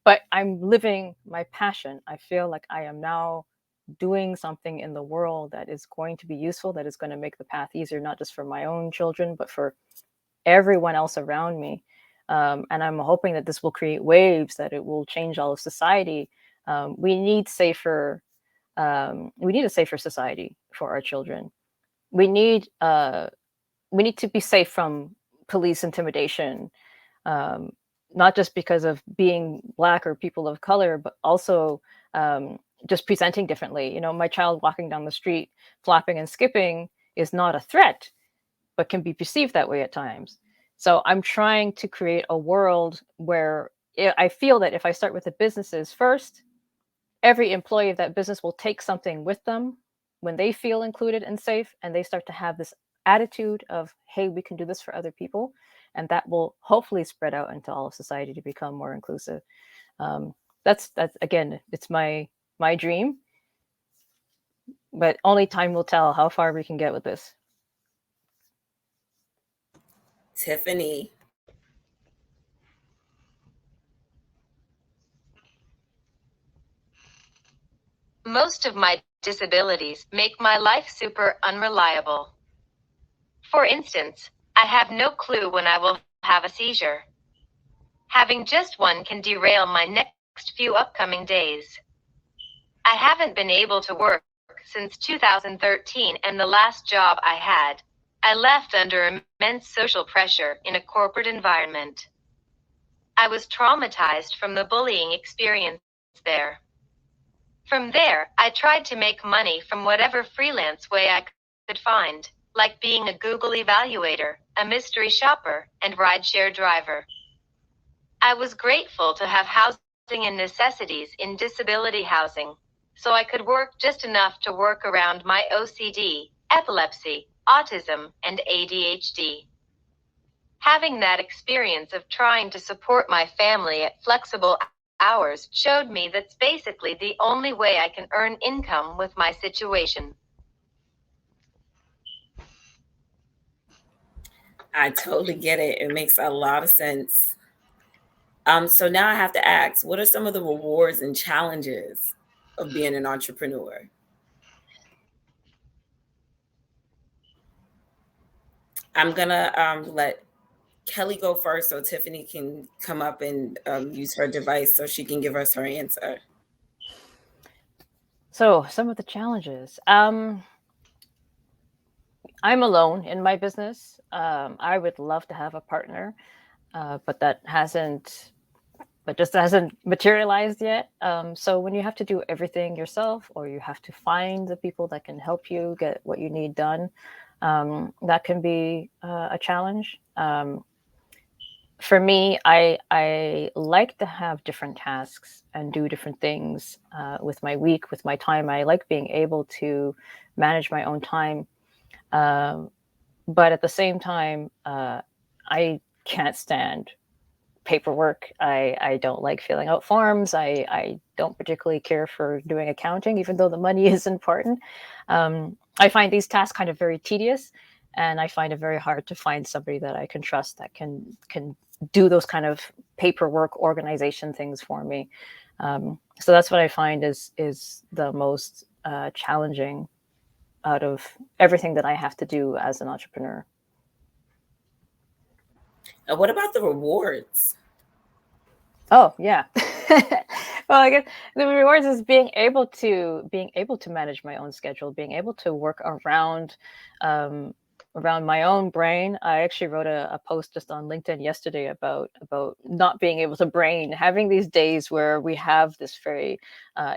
but I'm living my passion. I feel like I am now doing something in the world that is going to be useful, that is going to make the path easier, not just for my own children, but for everyone else around me. And I'm hoping that this will create waves, that it will change all of society. We need we need a safer society for our children. We need to be safe from police intimidation, um, not just because of being Black or people of color, but also just presenting differently. My child walking down the street, flapping and skipping is not a threat, but can be perceived that way at times. So I'm trying to create a world where I feel that if I start with the businesses first, every employee of that business will take something with them when they feel included and safe, and they start to have this attitude of, hey, we can do this for other people. And that will hopefully spread out into all of society to become more inclusive. That's again, it's my dream, but only time will tell how far we can get with this. Tiffany. Most of my disabilities make my life super unreliable. For instance, I have no clue when I will have a seizure. Having just one can derail my next few upcoming days. I haven't been able to work since 2013, and the last job I had, I left under immense social pressure in a corporate environment. I was traumatized from the bullying experience there. From there, I tried to make money from whatever freelance way I could find, like being a Google evaluator, a mystery shopper, and rideshare driver. I was grateful to have housing and necessities in disability housing, so I could work just enough to work around my OCD, epilepsy, autism, and ADHD. Having that experience of trying to support my family at flexible hours showed me that's basically the only way I can earn income with my situation. I totally get it. It makes a lot of sense. So now I have to ask, what are some of the rewards and challenges of being an entrepreneur? I'm gonna let Kelly go first so Tiffany can come up and use her device so she can give us her answer. So some of the challenges. I'm alone in my business. I would love to have a partner, but just hasn't materialized yet. So when you have to do everything yourself, or you have to find the people that can help you get what you need done, that can be a challenge. For me, I like to have different tasks and do different things with my week, with my time. I like being able to manage my own time. But at the same time, I can't stand paperwork. I don't like filling out forms. I don't particularly care for doing accounting, even though the money is important. I find these tasks kind of very tedious, and I find it very hard to find somebody that I can trust that can do those kind of paperwork organization things for me. So that's what I find is the most challenging out of everything that I have to do as an entrepreneur. And what about the rewards? Oh yeah. Well, I guess the rewards is being able to manage my own schedule, being able to work um, around my own brain. I actually wrote a post just on LinkedIn yesterday about not being able to brain, having these days where we have this very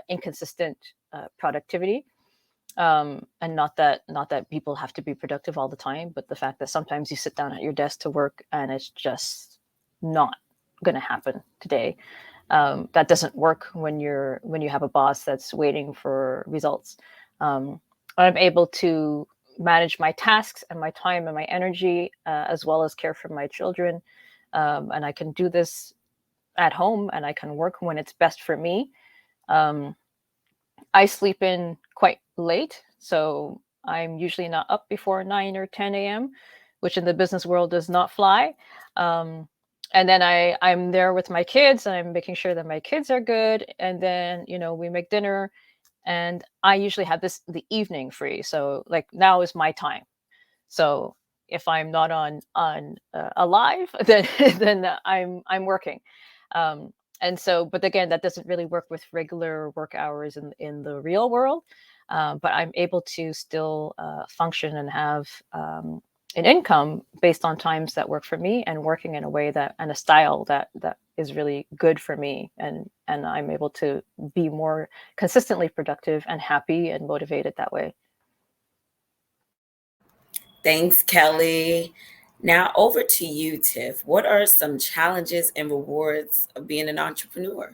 inconsistent productivity. And not that people have to be productive all the time, but the fact that sometimes you sit down at your desk to work and it's just not going to happen today. That doesn't work when you have a boss that's waiting for results. um, I'm able to manage my tasks and my time and my energy, as well as care for my children, and I can do this at home, and I can work when it's best for me. um, I sleep in quite late, so I'm usually not up before 9 or 10 a.m., which in the business world does not fly. Um, and then I'm there with my kids, and I'm making sure that my kids are good. And then, we make dinner, and I usually have the evening free. So like now is my time. So if I'm not on alive, then I'm working. And so, but again, that doesn't really work with regular work hours in the real world. But I'm able to still function and have an income based on times that work for me, and working in a way and a style that is really good for me, and I'm able to be more consistently productive and happy and motivated that way. Thanks, Kelly. Now over to you, Tiff. What are some challenges and rewards of being an entrepreneur?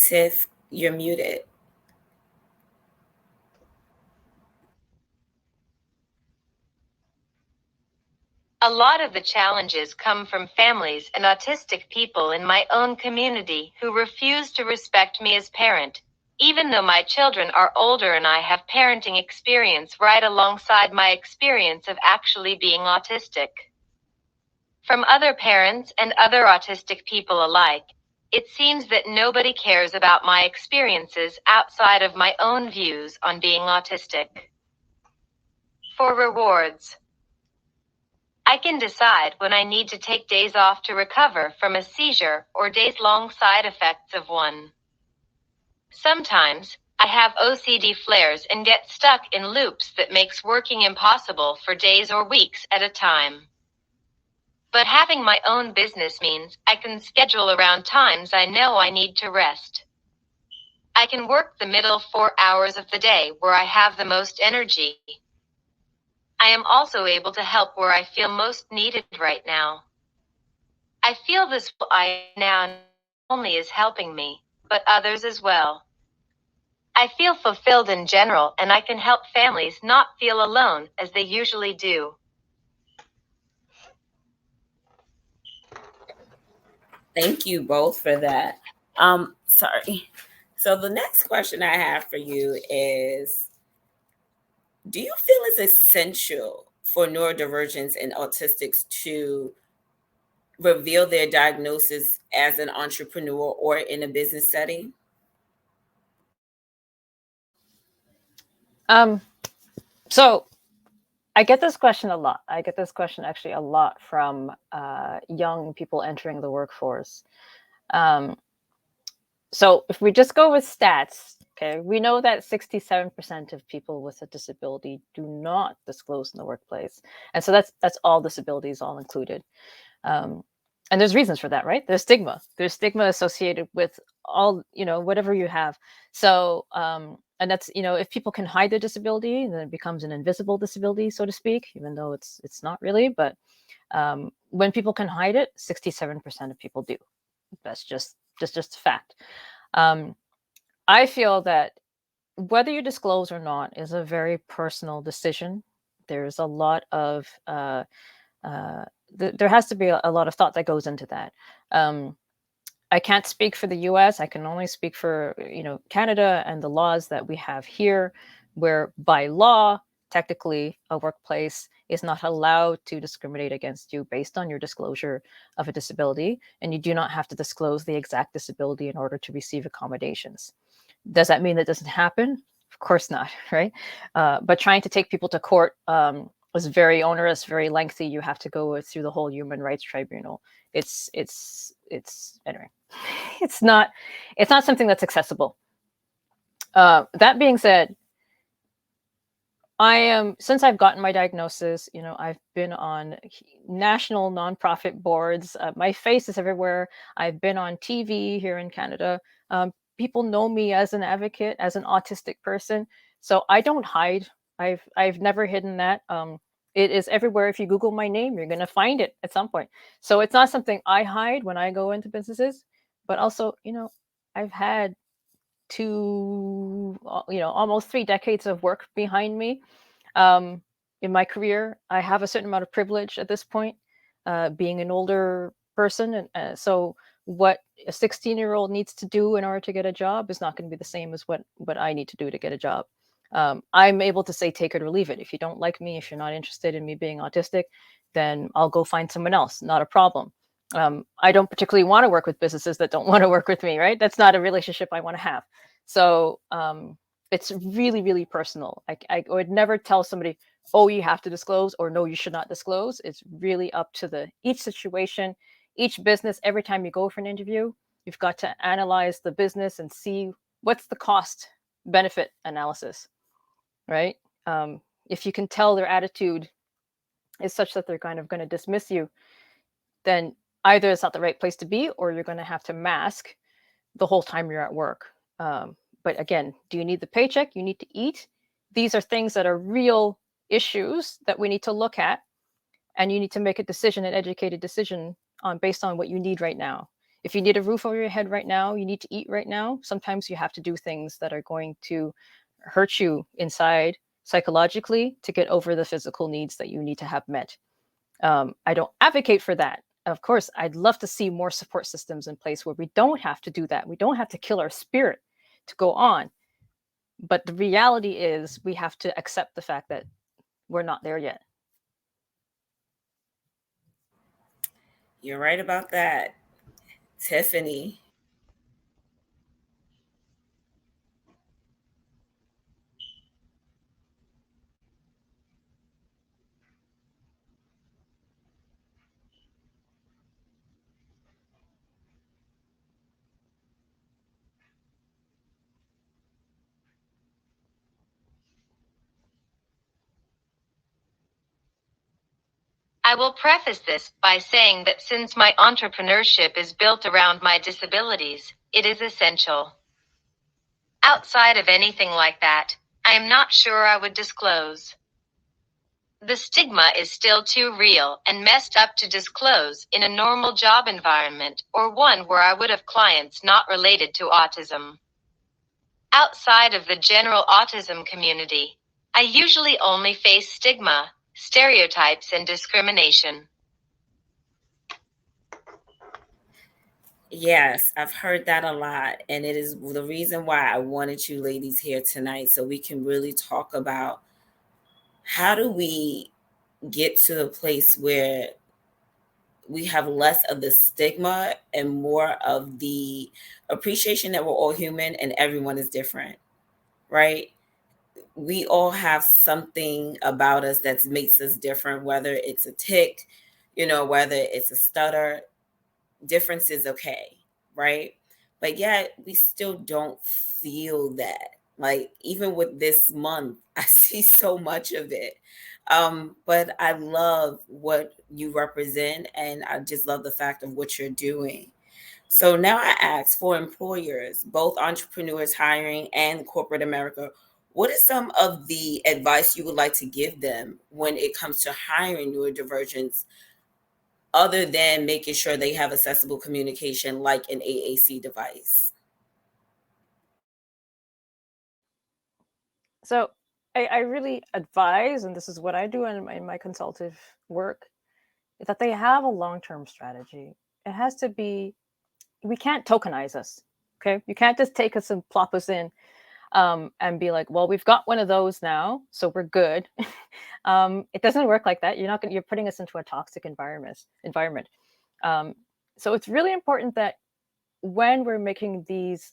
Tiff, you're muted. A lot of the challenges come from families and autistic people in my own community who refuse to respect me as parent, even though my children are older and I have parenting experience right alongside my experience of actually being autistic. From other parents and other autistic people alike, it seems that nobody cares about my experiences outside of my own views on being autistic. For rewards, I can decide when I need to take days off to recover from a seizure or days-long side effects of one. Sometimes, I have OCD flares and get stuck in loops that makes working impossible for days or weeks at a time. But having my own business means I can schedule around times I know I need to rest. I can work the middle 4 hours of the day where I have the most energy. I am also able to help where I feel most needed right now. I feel this I now only is helping me, but others as well. I feel fulfilled in general, and I can help families not feel alone as they usually do. Thank you both for that. Sorry. So the next question I have for you is, do you feel it's essential for neurodivergents and autistics to reveal their diagnosis as an entrepreneur or in a business setting? So I get this question a lot. I get this question actually a lot from young people entering the workforce. So if we just go with stats, okay, we know that 67% of people with a disability do not disclose in the workplace, and so that's all disabilities, all included. And there's reasons for that, right? There's stigma. There's stigma associated with all, whatever you have. So, and that's, if people can hide their disability, then it becomes an invisible disability, so to speak, even though it's not really. But when people can hide it, 67% of people do. That's just a fact. I feel that whether you disclose or not is a very personal decision. There's a lot of there has to be a lot of thought that goes into that. I can't speak for the US. I can only speak for Canada and the laws that we have here, where by law, technically, a workplace is not allowed to discriminate against you based on your disclosure of a disability, and you do not have to disclose the exact disability in order to receive accommodations. Does that mean that doesn't happen? Of course not, right? But trying to take people to court was very onerous, very lengthy. You have to go through the whole human rights tribunal. It's anyway, it's not something that's accessible. That being said, since I've gotten my diagnosis, I've been on national nonprofit boards. My face is everywhere. I've been on TV here in Canada. People know me as an advocate, as an autistic person. So I don't hide. I've never hidden that. It is everywhere. If you Google my name, you're going to find it at some point. So it's not something I hide when I go into businesses, but also, I've had almost 3 decades of work behind me. In my career, I have a certain amount of privilege at this point, being an older person. And so what a 16-year-old needs to do in order to get a job is not going to be the same as what I need to do to get a job. I'm able to say, take it or leave it. If you don't like me, if you're not interested in me being autistic, then I'll go find someone else. Not a problem. I don't particularly want to work with businesses that don't want to work with me, right? That's not a relationship I want to have. So it's really, really personal. I would never tell somebody, oh, you have to disclose, or no, you should not disclose. It's really up to each situation, each business. Every time you go for an interview, you've got to analyze the business and see what's the cost benefit analysis, right? If you can tell their attitude is such that they're kind of going to dismiss you, then either it's not the right place to be, or you're going to have to mask the whole time you're at work. But again, do you need the paycheck? You need to eat. These are things that are real issues that we need to look at, and you need to make a decision, an educated decision based on what you need right now. If you need a roof over your head right now, you need to eat right now. Sometimes you have to do things that are going to hurt you inside psychologically to get over the physical needs that you need to have met. I don't advocate for that. Of course, I'd love to see more support systems in place where we don't have to do that. We don't have to kill our spirit to go on. But the reality is we have to accept the fact that we're not there yet. You're right about that. Tiffany. I will preface this by saying that since my entrepreneurship is built around my disabilities, it is essential. Outside of anything like that, I am not sure I would disclose. The stigma is still too real and messed up to disclose in a normal job environment or one where I would have clients not related to autism. Outside of the general autism community, I usually only face stigma, stereotypes, and discrimination. Yes, I've heard that a lot. And it is the reason why I wanted you ladies here tonight, so we can really talk about how do we get to a place where we have less of the stigma and more of the appreciation that we're all human and everyone is different, right? We all have something about us that makes us different, whether it's a tick, whether it's a stutter. Difference is okay, right? But yet we still don't feel that. Like, even with this month, I see so much of it. But I love what you represent, and I just love the fact of what you're doing. So now I ask, for employers, both entrepreneurs hiring and corporate America, what is some of the advice you would like to give them when it comes to hiring neurodivergents, other than making sure they have accessible communication like an AAC device? So I really advise, and this is what I do in my consultative work, that they have a long-term strategy. It has to be, we can't tokenize us, okay? You can't just take us and plop us in and be like, well, we've got one of those now, so we're good. It doesn't work like that. You're putting us into a toxic environment. So it's really important that when we're making these,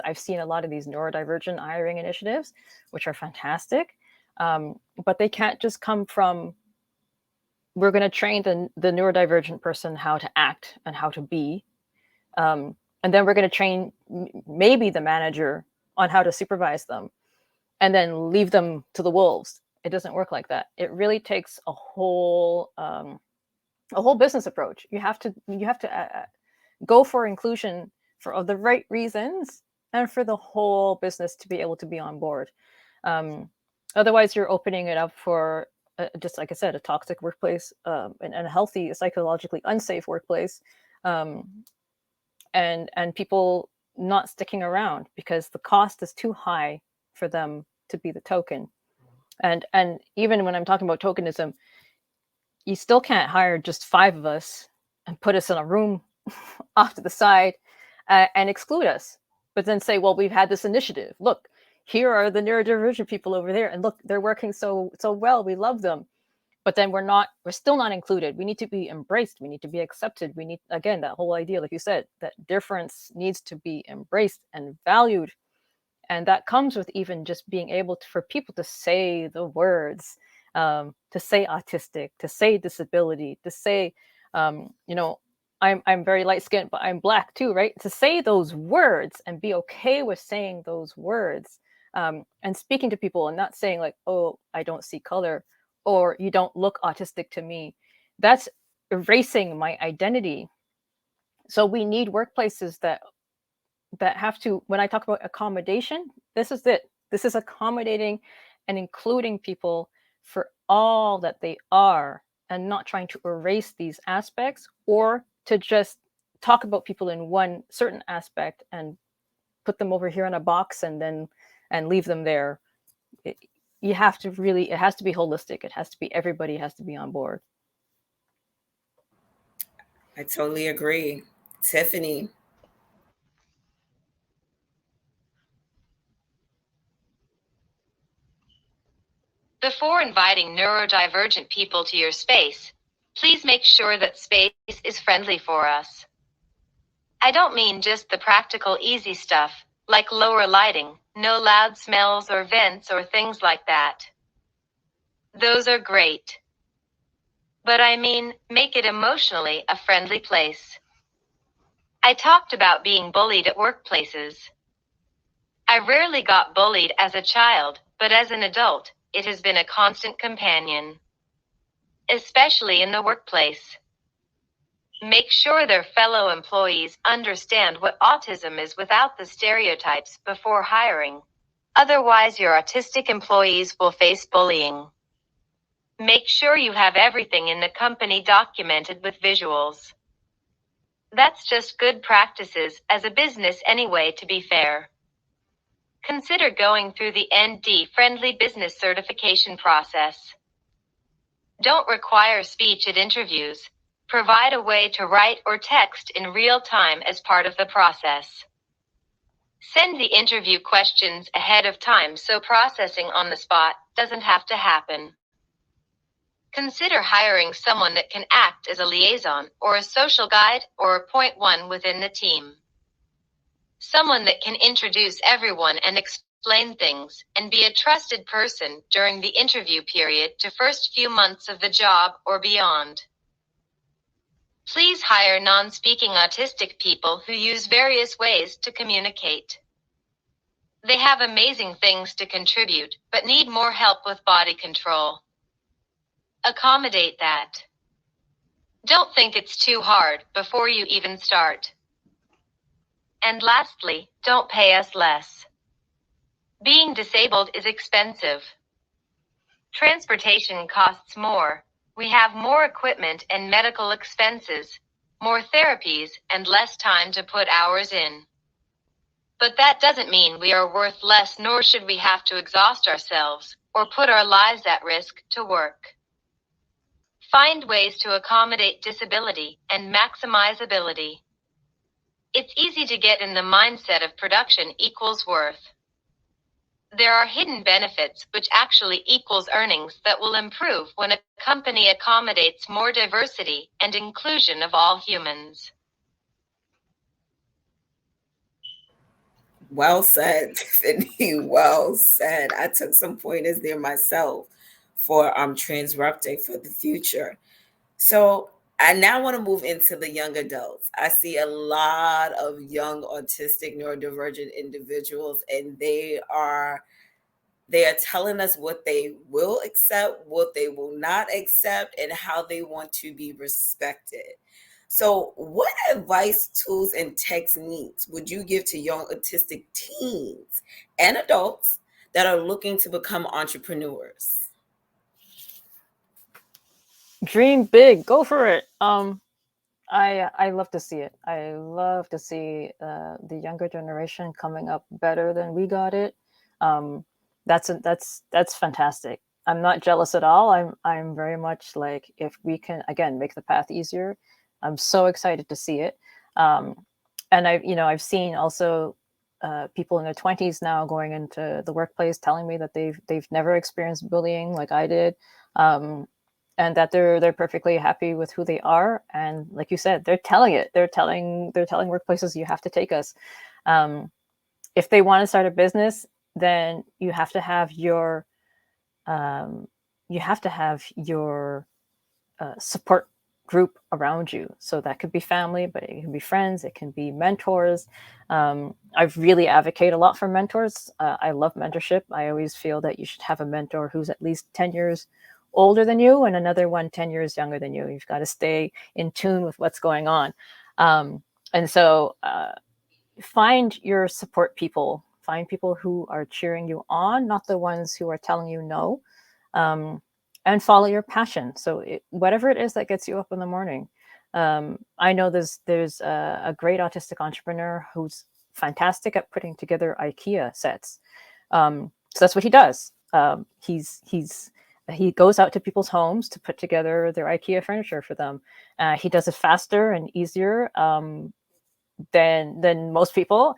I've seen a lot of these neurodivergent hiring initiatives, which are fantastic, but they can't just come from, we're going to train the neurodivergent person how to act and how to be, and then we're going to train maybe the manager on how to supervise them, and then leave them to the wolves. It doesn't work like that. It really takes a whole business approach. You have to go for inclusion for the right reasons and for the whole business to be able to be on board. Otherwise, you're opening it up for, just like I said, a toxic workplace, and a healthy, psychologically unsafe workplace, and people not sticking around because the cost is too high for them to be the token. And even when I'm talking about tokenism, you still can't hire just 5 of us and put us in a room off to the side and exclude us, but then say, well, we've had this initiative. Look, here are the neurodivergent people over there, and look, they're working so well. We love them, but then we're still not included. We need to be embraced. We need to be accepted. We need, again, that whole idea, like you said, that difference needs to be embraced and valued. And that comes with even just being able for people to say the words, to say autistic, to say disability, to say, I'm very light skinned, but I'm Black too, right? To say those words and be okay with saying those words, and speaking to people and not saying like, oh, I don't see color, or you don't look autistic to me. That's erasing my identity. So we need workplaces that have to, when I talk about accommodation, this is it. This is accommodating and including people for all that they are, and not trying to erase these aspects or to just talk about people in one certain aspect and put them over here in a box and leave them there. You have to really, it has to be holistic. It has to be, everybody has to be on board. I totally agree. Tiffany. Before inviting neurodivergent people to your space, please make sure that space is friendly for us. I don't mean just the practical easy stuff, like lower lighting, no loud smells or vents or things like that. Those are great. But I mean, make it emotionally a friendly place. I talked about being bullied at workplaces. I rarely got bullied as a child, but as an adult, it has been a constant companion. Especially in the workplace. Make sure their fellow employees understand what autism is without the stereotypes before hiring. Otherwise, your autistic employees will face bullying. Make sure you have everything in the company documented with visuals. That's just good practices as a business anyway, to be fair. Consider going through the ND-friendly business certification process. Don't require speech at interviews. Provide a way to write or text in real time as part of the process. Send the interview questions ahead of time so processing on the spot doesn't have to happen. Consider hiring someone that can act as a liaison or a social guide or a point one within the team. Someone that can introduce everyone and explain things and be a trusted person during the interview period to first few months of the job or beyond. Please hire non-speaking autistic people who use various ways to communicate. They have amazing things to contribute, but need more help with body control. Accommodate that. Don't think it's too hard before you even start. And lastly, don't pay us less. Being disabled is expensive. Transportation costs more. We have more equipment and medical expenses, more therapies, and less time to put hours in. But that doesn't mean we are worth less, nor should we have to exhaust ourselves or put our lives at risk to work. Find ways to accommodate disability and maximize ability. It's easy to get in the mindset of production equals worth. There are hidden benefits which actually equals earnings that will improve when a company accommodates more diversity and inclusion of all humans. Well said, Tiffany. Well said. I took some pointers there myself for Transruptic for the future. So I now want to move into the young adults. I see a lot of young autistic neurodivergent individuals, and they are telling us what they will accept, what they will not accept, and how they want to be respected. So what advice, tools, and techniques would you give to young autistic teens and adults that are looking to become entrepreneurs? Dream big, go for it. I love to see it. I love to see the younger generation coming up better than we got it. That's fantastic. I'm not jealous at all. I'm very much like, if we can again make the path easier, I'm so excited to see it. And I've seen also people in their 20s now going into the workplace telling me that they've never experienced bullying like I did. And that they're perfectly happy with who they are, and like you said, they're telling it. They're telling workplaces, you have to take us. If they want to start a business, then you have to have your support group around you. So that could be family, but it can be friends, it can be mentors. I've really advocate a lot for mentors. I love mentorship. I always feel that you should have a mentor who's at least 10 years older than you and another one 10 years younger than you. You've got to stay in tune with what's going on. And so find your support people. Find people who are cheering you on, not the ones who are telling you no. And follow your passion. So whatever it is that gets you up in the morning. I know there's a great autistic entrepreneur who's fantastic at putting together IKEA sets. So that's what he does. He goes out to people's homes to put together their IKEA furniture for them. He does it faster and easier than most people.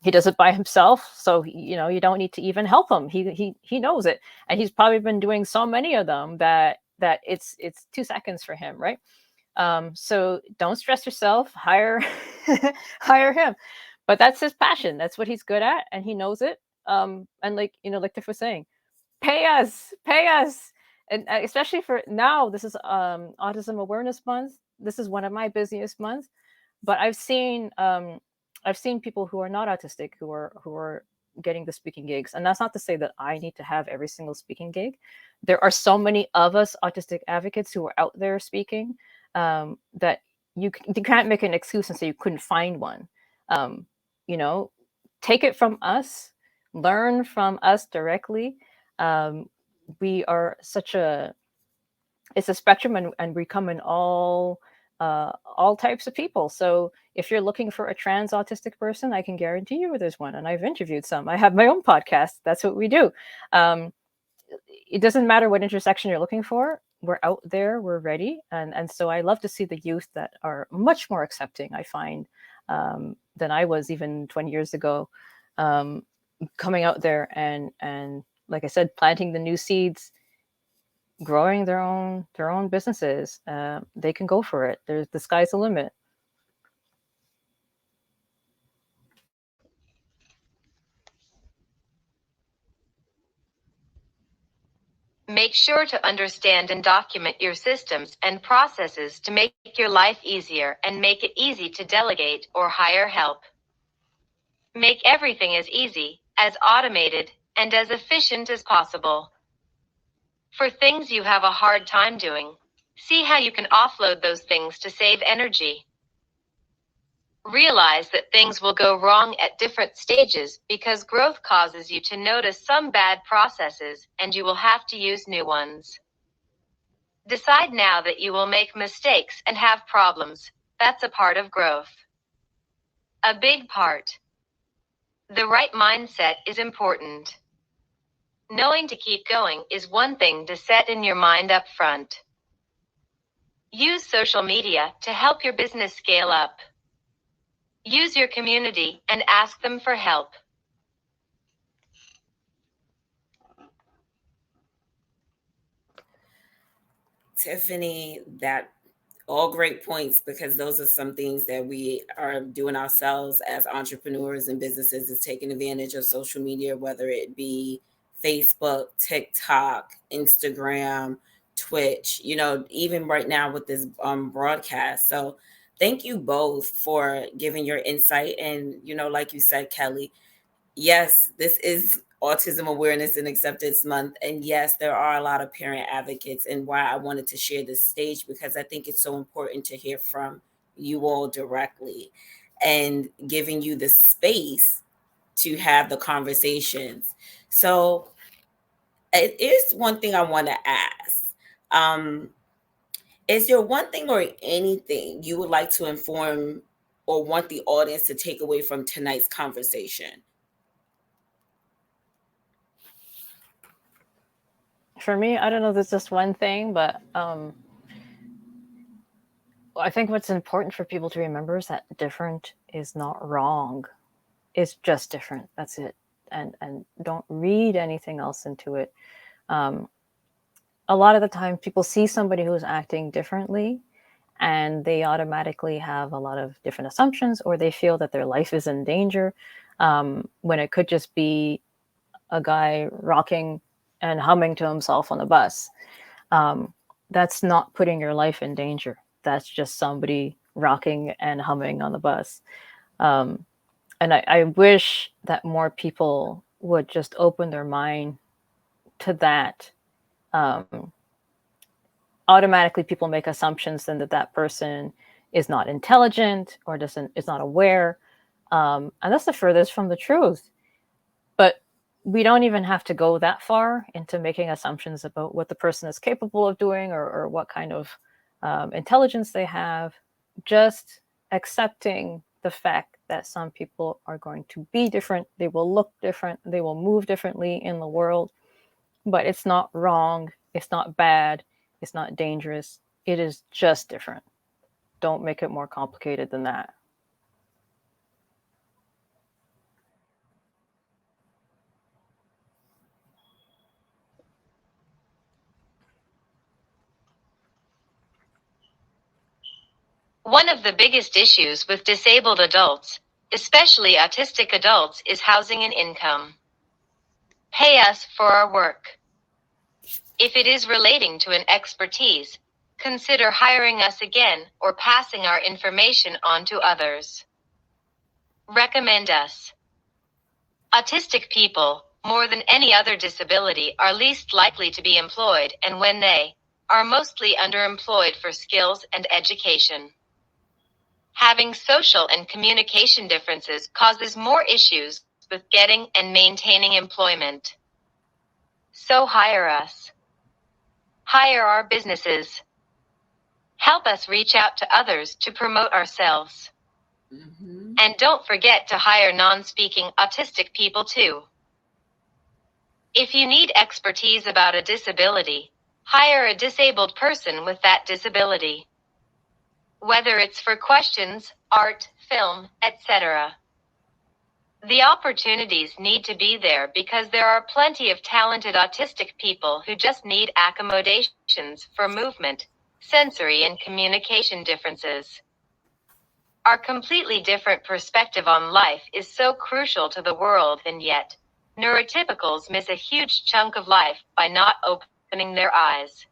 He does it by himself, so you don't need to even help him. He knows it, and he's probably been doing so many of them that it's 2 seconds for him, right? So don't stress yourself. Hire him, but that's his passion. That's what he's good at, and he knows it. And like Tiff was saying, pay us, and especially for now. This is Autism Awareness Month. This is one of my busiest months. But I've seen people who are not autistic who are getting the speaking gigs, and that's not to say that I need to have every single speaking gig. There are so many of us autistic advocates who are out there speaking that you can't make an excuse and say you couldn't find one. Take it from us, learn from us directly. We are such a it's a spectrum, and we come in all types of people. So if you're looking for a trans autistic person, I can guarantee you there's one, and I've interviewed some. I have my own podcast. That's what we do. It doesn't matter what intersection you're looking for. We're out there, we're ready. And so I love to see the youth that are much more accepting, I find, than I was even 20 years ago, coming out there and like I said, planting the new seeds, growing their own businesses. They can go for it. The sky's the limit. Make sure to understand and document your systems and processes to make your life easier and make it easy to delegate or hire help. Make everything as easy, as automated, and as efficient as possible. For things you have a hard time doing, see how you can offload those things to save energy. Realize that things will go wrong at different stages because growth causes you to notice some bad processes and you will have to use new ones. Decide now that you will make mistakes and have problems. That's a part of growth. A big part. The right mindset is important. Knowing to keep going is one thing to set in your mind up front. Use social media to help your business scale up. Use your community and ask them for help. Tiffany, that all great points, because those are some things that we are doing ourselves as entrepreneurs and businesses, is taking advantage of social media, whether it be Facebook, TikTok, Instagram, Twitch, even right now with this broadcast. So thank you both for giving your insight. And, like you said, Kelly, yes, this is Autism Awareness and Acceptance Month. And yes, there are a lot of parent advocates, and why I wanted to share this stage, because I think it's so important to hear from you all directly and giving you the space to have the conversations. So it is one thing I want to ask. Is there one thing or anything you would like to inform or want the audience to take away from tonight's conversation? For me, I don't know if there's just one thing, but I think what's important for people to remember is that different is not wrong. It's just different. That's it. And don't read anything else into it. A lot of the time people see somebody who's acting differently and they automatically have a lot of different assumptions, or they feel that their life is in danger, when it could just be a guy rocking and humming to himself on the bus. That's not putting your life in danger. That's just somebody rocking and humming on the bus. And I wish that more people would just open their mind to that. Automatically people make assumptions then that person is not intelligent or is not aware. And that's the furthest from the truth. But we don't even have to go that far into making assumptions about what the person is capable of doing, or what kind of intelligence they have. Just accepting the fact that some people are going to be different, they will look different, they will move differently in the world, but it's not wrong, it's not bad, it's not dangerous. It is just different. Don't make it more complicated than that. One of the biggest issues with disabled adults, especially autistic adults, is housing and income. Pay us for our work. If it is relating to an expertise, consider hiring us again or passing our information on to others. Recommend us. Autistic people, more than any other disability, are least likely to be employed, and when they are, mostly underemployed for skills and education. Having social and communication differences causes more issues with getting and maintaining employment. So hire us. Hire our businesses. Help us reach out to others to promote ourselves. And don't forget to hire non-speaking autistic people too. If you need expertise about a disability, hire a disabled person with that disability. Whether it's for questions, art, film, etc. The opportunities need to be there because there are plenty of talented autistic people who just need accommodations for movement, sensory and communication differences. Our completely different perspective on life is so crucial to the world, and yet, neurotypicals miss a huge chunk of life by not opening their eyes.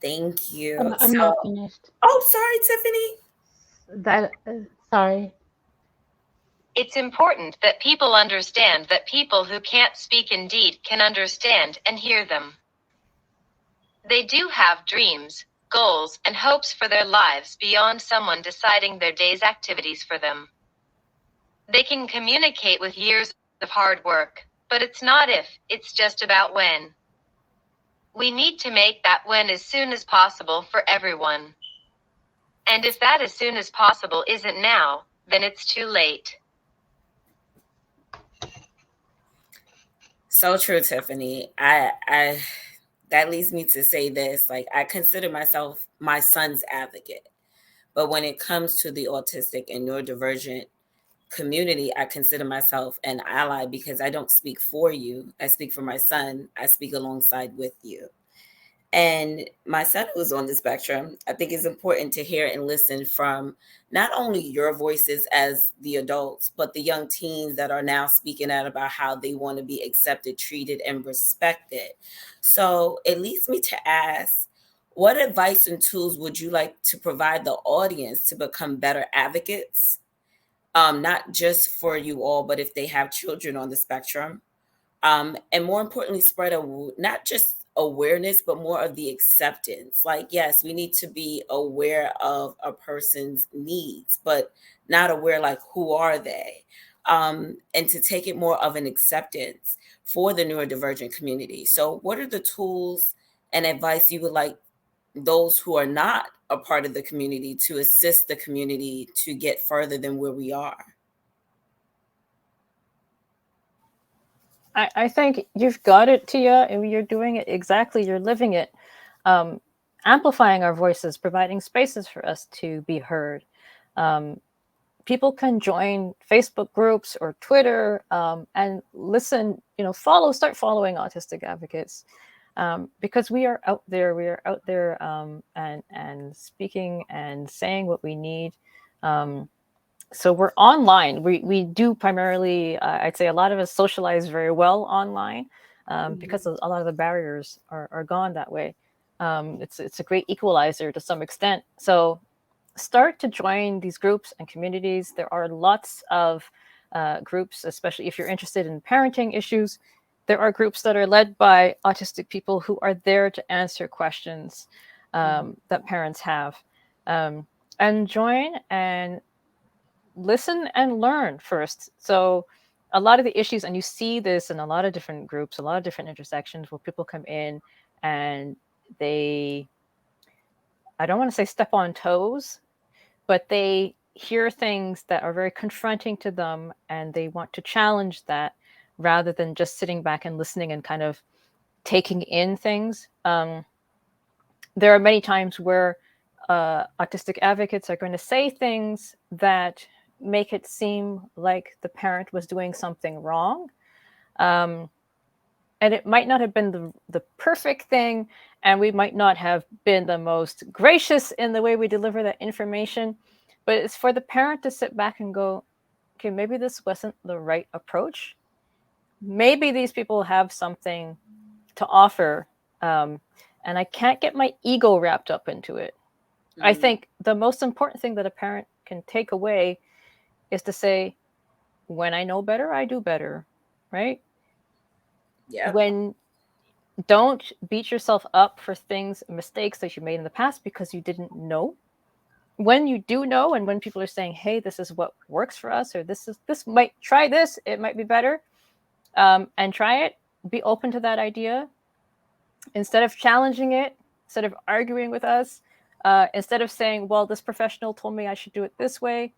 Thank you. I'm not finished. Oh, sorry, Tiffany. That sorry. It's important that people understand that people who can't speak indeed can understand and hear them. They do have dreams, goals, and hopes for their lives beyond someone deciding their day's activities for them. They can communicate with years of hard work, but it's not if, it's just about when. We need to make that when as soon as possible for everyone. And if that as soon as possible isn't now, then it's too late. So true, Tiffany. I that leads me to say this. Like, I consider myself my son's advocate. But when it comes to the autistic and neurodivergent community, I consider myself an ally because I don't speak for you. I speak for my son. I speak alongside with you. And my son who's on the spectrum, I think it's important to hear and listen from not only your voices as the adults, but the young teens that are now speaking out about how they want to be accepted, treated, and respected. So it leads me to ask, what advice and tools would you like to provide the audience to become better advocates? Not just for you all, but if they have children on the spectrum. And more importantly, spread not just awareness, but more of the acceptance. Like, yes, we need to be aware of a person's needs, but not aware like who are they, and to take it more of an acceptance for the neurodivergent community. So what are the tools and advice you would like those who are not a part of the community to assist the community to get further than where we are? I think you've got it, Tia, and you're doing it exactly. You're living it. Amplifying our voices, providing spaces for us to be heard. People can join Facebook groups or Twitter and listen, start following autistic advocates because we are out there. We are out there and speaking and saying what we need. So we're online. We do primarily, I'd say a lot of us socialize very well online because a lot of the barriers are gone that way. It's a great equalizer to some extent. So start to join these groups and communities. There are lots of groups, especially if you're interested in parenting issues. There are groups that are led by autistic people who are there to answer questions that parents have. And join and listen and learn first. So a lot of the issues, and you see this in a lot of different groups, a lot of different intersections where people come in and they, I don't want to say step on toes, but they hear things that are very confronting to them and they want to challenge that rather than just sitting back and listening and kind of taking in things. There are many times where autistic advocates are going to say things that make it seem like the parent was doing something wrong. And it might not have been the perfect thing, and we might not have been the most gracious in the way we deliver that information, but it's for the parent to sit back and go, okay, maybe this wasn't the right approach. Maybe these people have something to offer, and I can't get my ego wrapped up into it. Mm-hmm. I think the most important thing that a parent can take away is to say, when I know better, I do better, right? Yeah. When don't beat yourself up for mistakes that you made in the past because you didn't know. When you do know, and when people are saying, hey, this is what works for us, or this might try this, it might be better. and try it. Be open to that idea. Instead of challenging it, instead of arguing with us, instead of saying, well, this professional told me I should do it this way.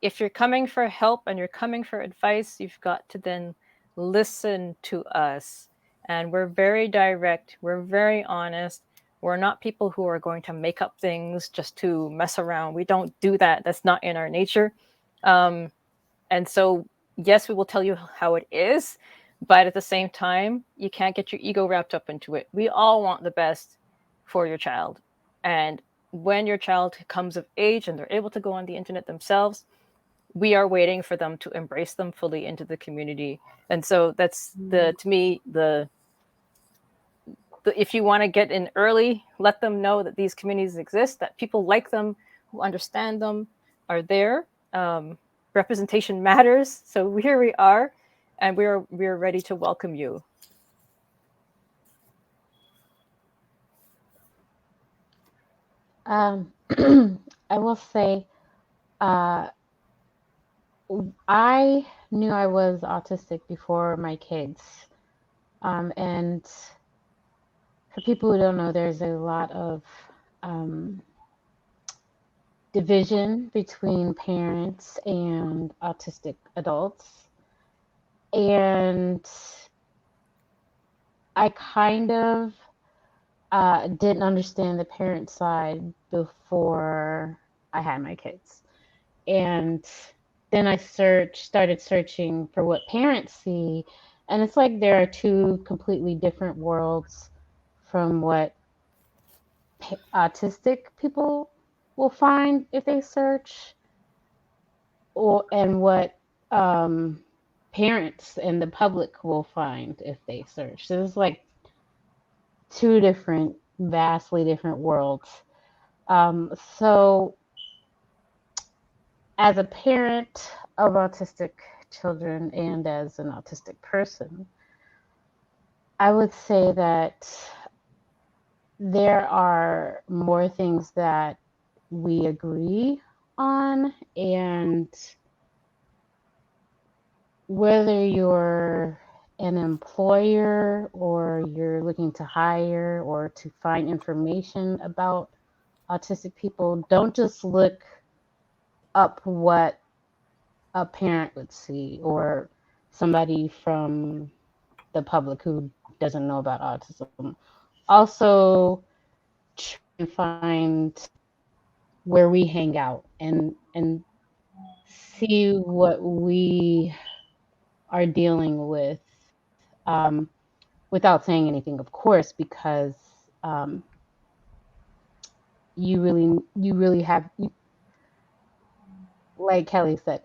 If you're coming for help and you're coming for advice, you've got to then listen to us. And we're very direct, we're very honest. We're not people who are going to make up things just to mess around. We don't do that. That's not in our nature. And so, yes, we will tell you how it is, but at the same time, you can't get your ego wrapped up into it. We all want the best for your child. And when your child comes of age and they're able to go on the internet themselves, we are waiting for them to embrace them fully into the community. And so that's to me, if you want to get in early, let them know that these communities exist, that people like them, who understand them, are there. Representation matters. So here we are, and we're ready to welcome you. I will say, I knew I was autistic before my kids. And for people who don't know, there's a lot of division between parents and autistic adults. And I kind of didn't understand the parent side before I had my kids. And then I started searching for what parents see. And it's like there are two completely different worlds from what autistic people will find if they search, and what parents and the public will find if they search. So it's like two different, vastly different worlds. So as a parent of autistic children and as an autistic person, I would say that there are more things that we agree on, and whether you're an employer or you're looking to hire or to find information about autistic people, don't just look up what a parent would see or somebody from the public who doesn't know about autism. Also, try and find where we hang out and see what we are dealing with, without saying anything, of course, because you really have, like Kelly said,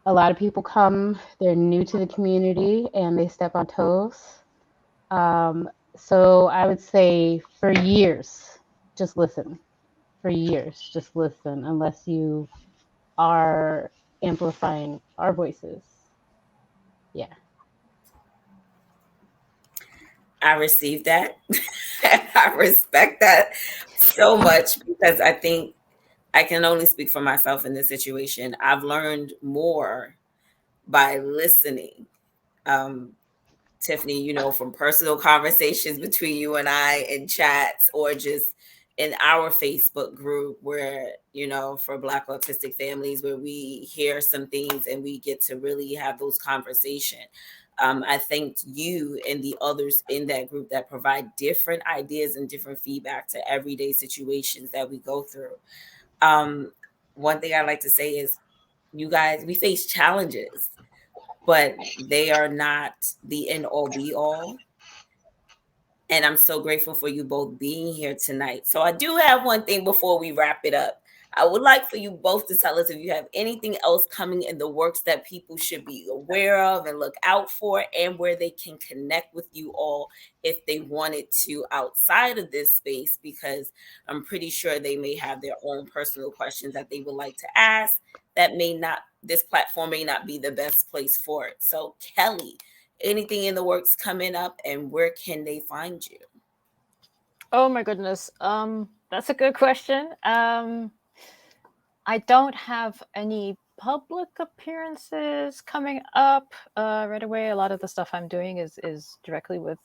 a lot of people come, they're new to the community and they step on toes. So I would say for years, just listen. For years, just listen, unless you are amplifying our voices. Yeah. I received that. I respect that so much because I think I can only speak for myself in this situation. I've learned more by listening. Tiffany, from personal conversations between you and I in chats or just in our Facebook group where, for Black autistic families, where we hear some things and we get to really have those conversations. I thanked you and the others in that group that provide different ideas and different feedback to everyday situations that we go through. One thing I like to say is, you guys, we face challenges, but they are not the end all be all. And I'm so grateful for you both being here tonight. So I do have one thing before we wrap it up. I would like for you both to tell us if you have anything else coming in the works that people should be aware of and look out for, and where they can connect with you all if they wanted to outside of this space, because I'm pretty sure they may have their own personal questions that they would like to ask that this platform may not be the best place for it. So Kelly, anything in the works coming up, and where can they find you? Oh my goodness. That's a good question. I don't have any public appearances coming up right away. A lot of the stuff I'm doing is directly with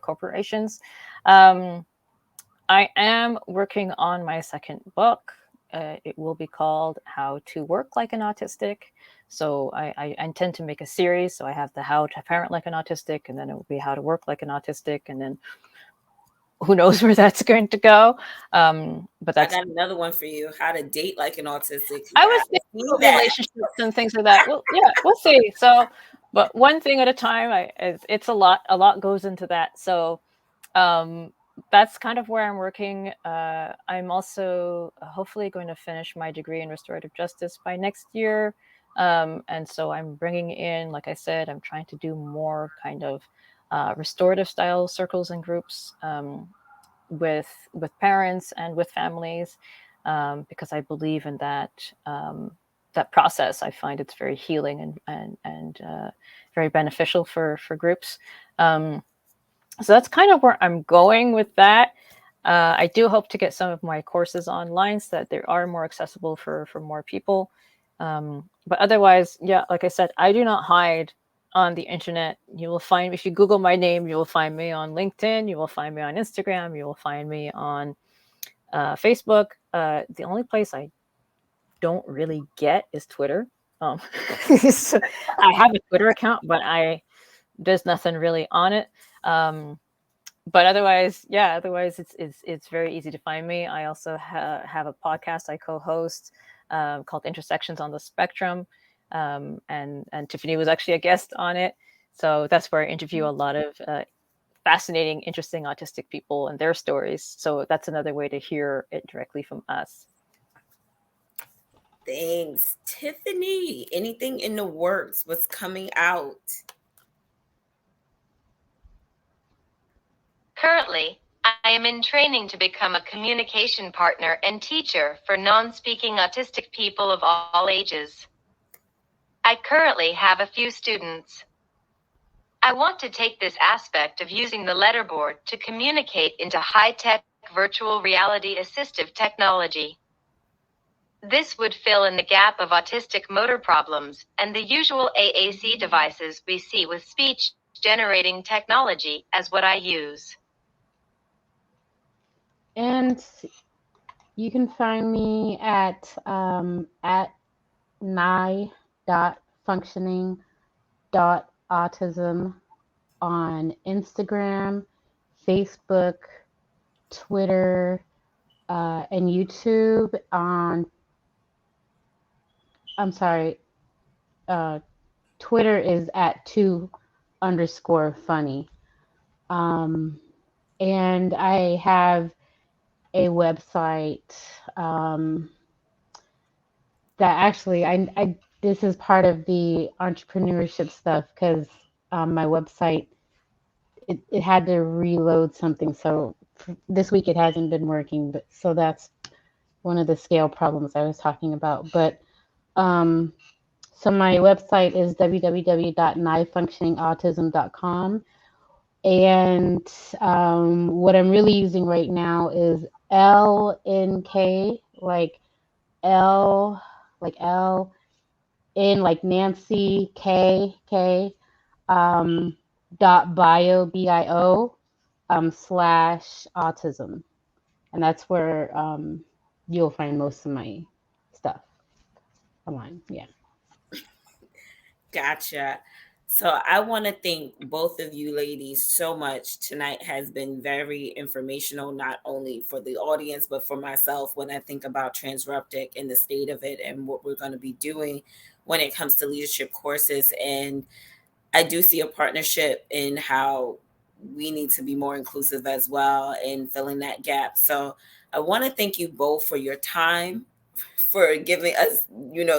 corporations. I am working on my second book. It will be called How to Work Like an Autistic. So I intend to make a series. So I have the How to Parent Like an Autistic, and then it will be How to Work Like an Autistic, and then who knows where that's going to go. But I that's got another one for you: How to Date Like an Autistic. I was Yeah, thinking of relationships and things like that. Well, yeah, we'll see. So, but one thing at a time. It's a lot. A lot goes into that. So, that's kind of where I'm working. I'm also hopefully going to finish my degree in restorative justice by next year. And so I'm bringing in, like I said, I'm trying to do more kind of restorative style circles and groups with parents and with families, because I believe in that process. I find it's very healing and very beneficial for groups. So that's kind of where I'm going with that. I do hope to get some of my courses online so that they are more accessible for more people. But otherwise, yeah, like I said, I do not hide on the internet. You will find, if you Google my name, you will find me on LinkedIn. You will find me on Instagram. You will find me on Facebook. The only place I don't really get is Twitter. So I have a Twitter account, but there's nothing really on it. But otherwise, yeah, it's very easy to find me. I also have a podcast I co-host called Intersections on the Spectrum, and Tiffany was actually a guest on it. So that's where I interview a lot of fascinating, interesting autistic people and their stories. So that's another way to hear it directly from us. Thanks, Tiffany. Anything in the works? What's coming out? Currently, I am in training to become a communication partner and teacher for non-speaking autistic people of all ages. I currently have a few students. I want to take this aspect of using the letterboard to communicate into high-tech virtual reality assistive technology. This would fill in the gap of autistic motor problems and the usual AAC devices we see with speech-generating technology as what I use. And you can find me at ny.functioning.autism on Instagram, Facebook, Twitter, and YouTube. Twitter is at 2_funny. And I have a website that actually I this is part of the entrepreneurship stuff, because my website it had to reload something, so this week it hasn't been working, but so that's one of the scale problems I was talking about. But so my website is www.nyfunctioningautism.com. And what I'm really using right now is LNK, like L, like L, N, like Nancy, K, dot bio, bio, slash autism. And that's where you'll find most of my stuff online. Yeah. Gotcha. So I want to thank both of you ladies so much. Tonight has been very informational, not only for the audience, but for myself when I think about Transruptic and the state of it and what we're going to be doing when it comes to leadership courses. And I do see a partnership in how we need to be more inclusive as well in filling that gap. So I want to thank you both for your time, for giving us,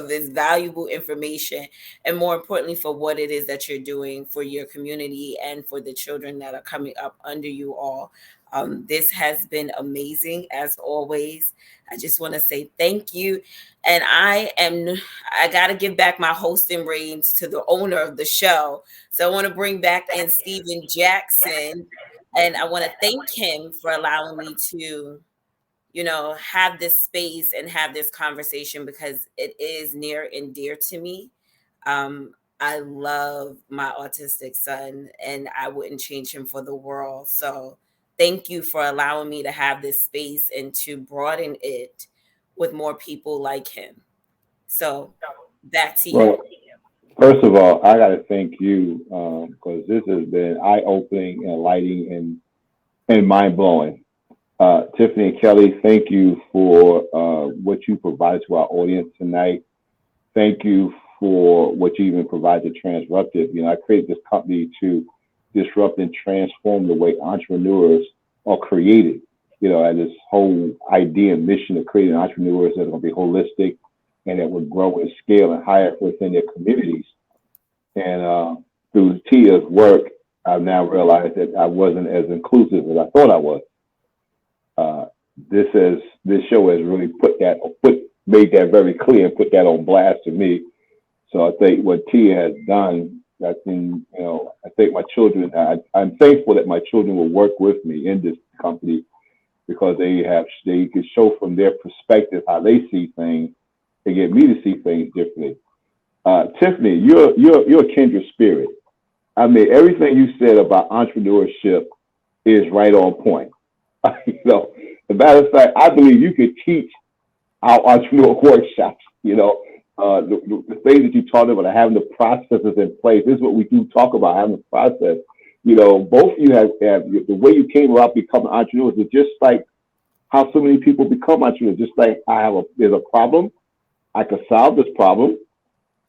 this valuable information, and more importantly, for what it is that you're doing for your community and for the children that are coming up under you all. This has been amazing as always. I just want to say thank you. And I got to give back my hosting reins to the owner of the show. So I want to bring back in Stephen Jackson, and I want to thank him for allowing me to have this space and have this conversation because it is near and dear to me. I love my autistic son and I wouldn't change him for the world. So thank you for allowing me to have this space and to broaden it with more people like him. So back to you. Well, first of all, I got to thank you because this has been eye-opening, enlightening, and mind-blowing. Tiffany and Kelly, thank you for what you provide to our audience tonight. Thank you for what you even provide to Transruptive. I created this company to disrupt and transform the way entrepreneurs are created. I had this whole idea and mission of creating entrepreneurs that are going to be holistic and that would grow and scale and hire within their communities. And through Tia's work, I've now realized that I wasn't as inclusive as I thought I was. This show has really made that very clear and put that on blast to me. So I think what Tia has done, I think my children, I'm thankful that my children will work with me in this company because they can show from their perspective how they see things and get me to see things differently. Tiffany, you're a kindred spirit. I mean, everything you said about entrepreneurship is right on point. As a matter of fact, I believe you could teach our entrepreneur workshops. The things that you talked about, having the processes in place. This is what we do talk about, having the process. Both of you have the way you came about becoming entrepreneurs is just like how so many people become entrepreneurs. Just like there's a problem, I can solve this problem,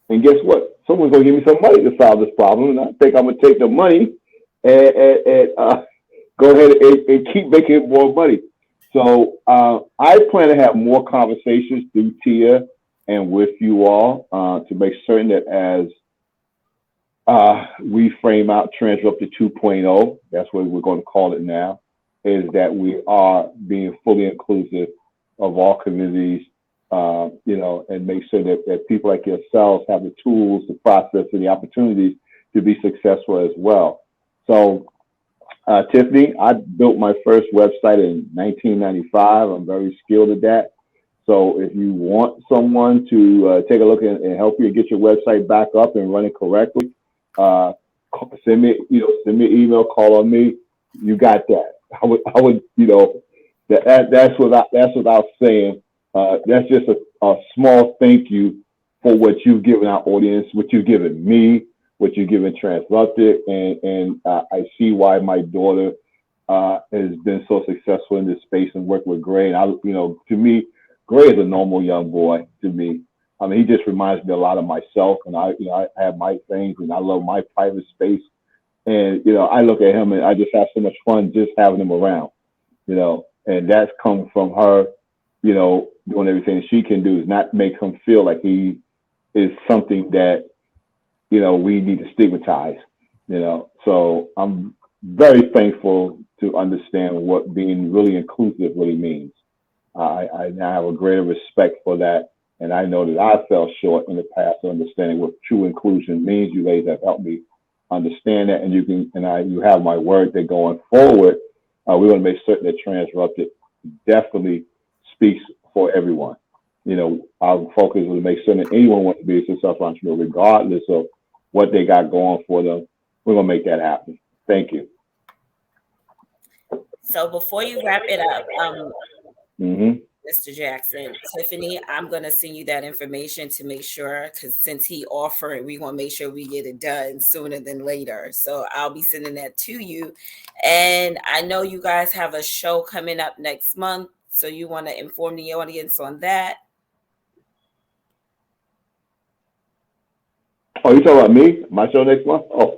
and guess what? Someone's gonna give me some money to solve this problem, and I think I'm gonna take the money and go ahead and keep making more money. So I plan to have more conversations through Tia and with you all to make certain that as we frame out Transrupted 2.0, that's what we're going to call it now, is that we are being fully inclusive of all communities, and make sure that people like yourselves have the tools, the process, and the opportunities to be successful as well. So, Tiffany, I built my first website in 1995. I'm very skilled at that. So if you want someone to take a look and help you get your website back up and running correctly, send me an email, call on me. You got that. I would, that's without saying. That's just a small thank you for what you've given our audience, what you've given me, what you've given Transrupted, and I see why my daughter has been so successful in this space and work with Gray. And to me, Gray is a normal young boy to me. I mean, he just reminds me a lot of myself, and I have my things, and I love my private space. And I look at him, and I just have so much fun just having him around. And that's come from her, doing everything she can do is not make him feel like he is something that we need to stigmatize. So I'm very thankful to understand what being really inclusive really means. I now have a greater respect for that. And I know that I fell short in the past of understanding what true inclusion means. You ladies have helped me understand that. And you have my word that going forward, we want to make certain that Transrupted definitely speaks for everyone. Our focus is to make certain that anyone wants to be a successful entrepreneur, regardless of what they got going for them. We're going to make that happen. Thank you. So before you wrap it up, Mr. Jackson, Tiffany, I'm going to send you that information to make sure, because since he offered, we want to make sure we get it done sooner than later. So I'll be sending that to you. And I know you guys have a show coming up next month. So you want to inform the audience on that? Oh, you talking about me? My show next month? Oh.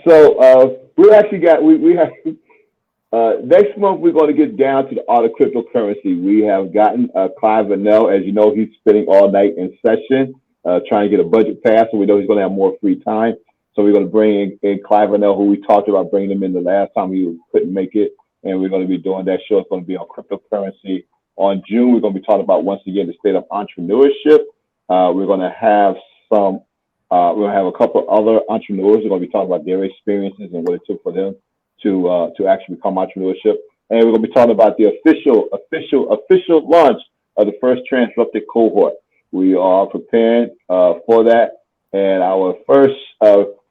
So we actually got, we have, next month we're going to get down to the art of cryptocurrency. We have gotten Clive Vanell. As you know, he's spending all night in session, trying to get a budget passed, so we know he's going to have more free time. So we're going to bring in Clive Vanell, who we talked about bringing him in the last time he couldn't make it. And we're going to be doing that show. It's going to be on cryptocurrency. On June, we're going to be talking about, once again, the state of entrepreneurship. We're going to have we're going to have a couple of other entrepreneurs who are going to be talking about their experiences and what it took for them to actually become entrepreneurship. and we're going to be talking about the official launch of the first Transruptic cohort. We are preparing for that, and our first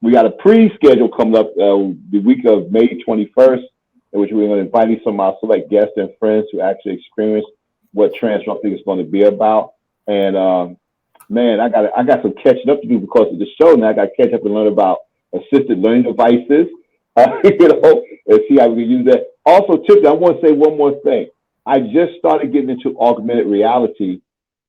we got a pre-schedule coming up the week of May 21st, in which we're going to invite some of our select guests and friends who actually experience what Transrupting is going to be about. And man, I got some catching up to do because of the show. Now I got to catch up and learn about assisted learning devices, and see how we can use that. Also, Tiffany, I want to say one more thing. I just started getting into augmented reality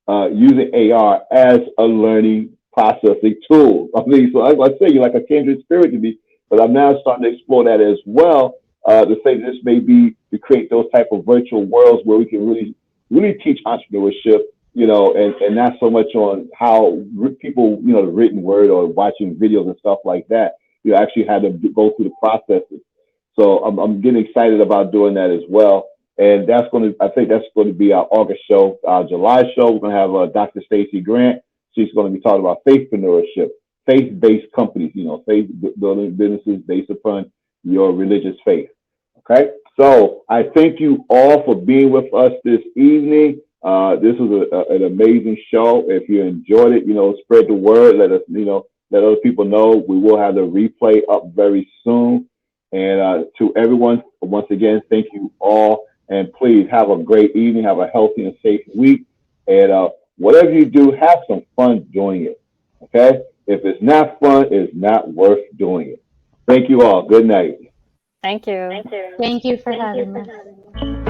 using AR as a learning processing tool. I mean, so I say you're like a kindred spirit to me, but I'm now starting to explore that as well. To say this may be to create those type of virtual worlds where we can really teach entrepreneurship, and not so much on how people, the written word or watching videos and stuff like that. You actually had to go through the processes. So I'm getting excited about doing that as well. And I think that's going to be our August show. Our July show, we're going to have Dr. Stacey Grant. She's going to be talking about faithpreneurship, faith-based companies, faith building businesses based upon your religious faith. Okay. So I thank you all for being with us this evening. This was an amazing show. If you enjoyed it, spread the word. Let us, let other people know. We will have the replay up very soon. And to everyone, once again, thank you all. And please have a great evening. Have a healthy and safe week. And whatever you do, have some fun doing it. Okay? If it's not fun, it's not worth doing it. Thank you all. Good night. Thank you. Thank you for having us.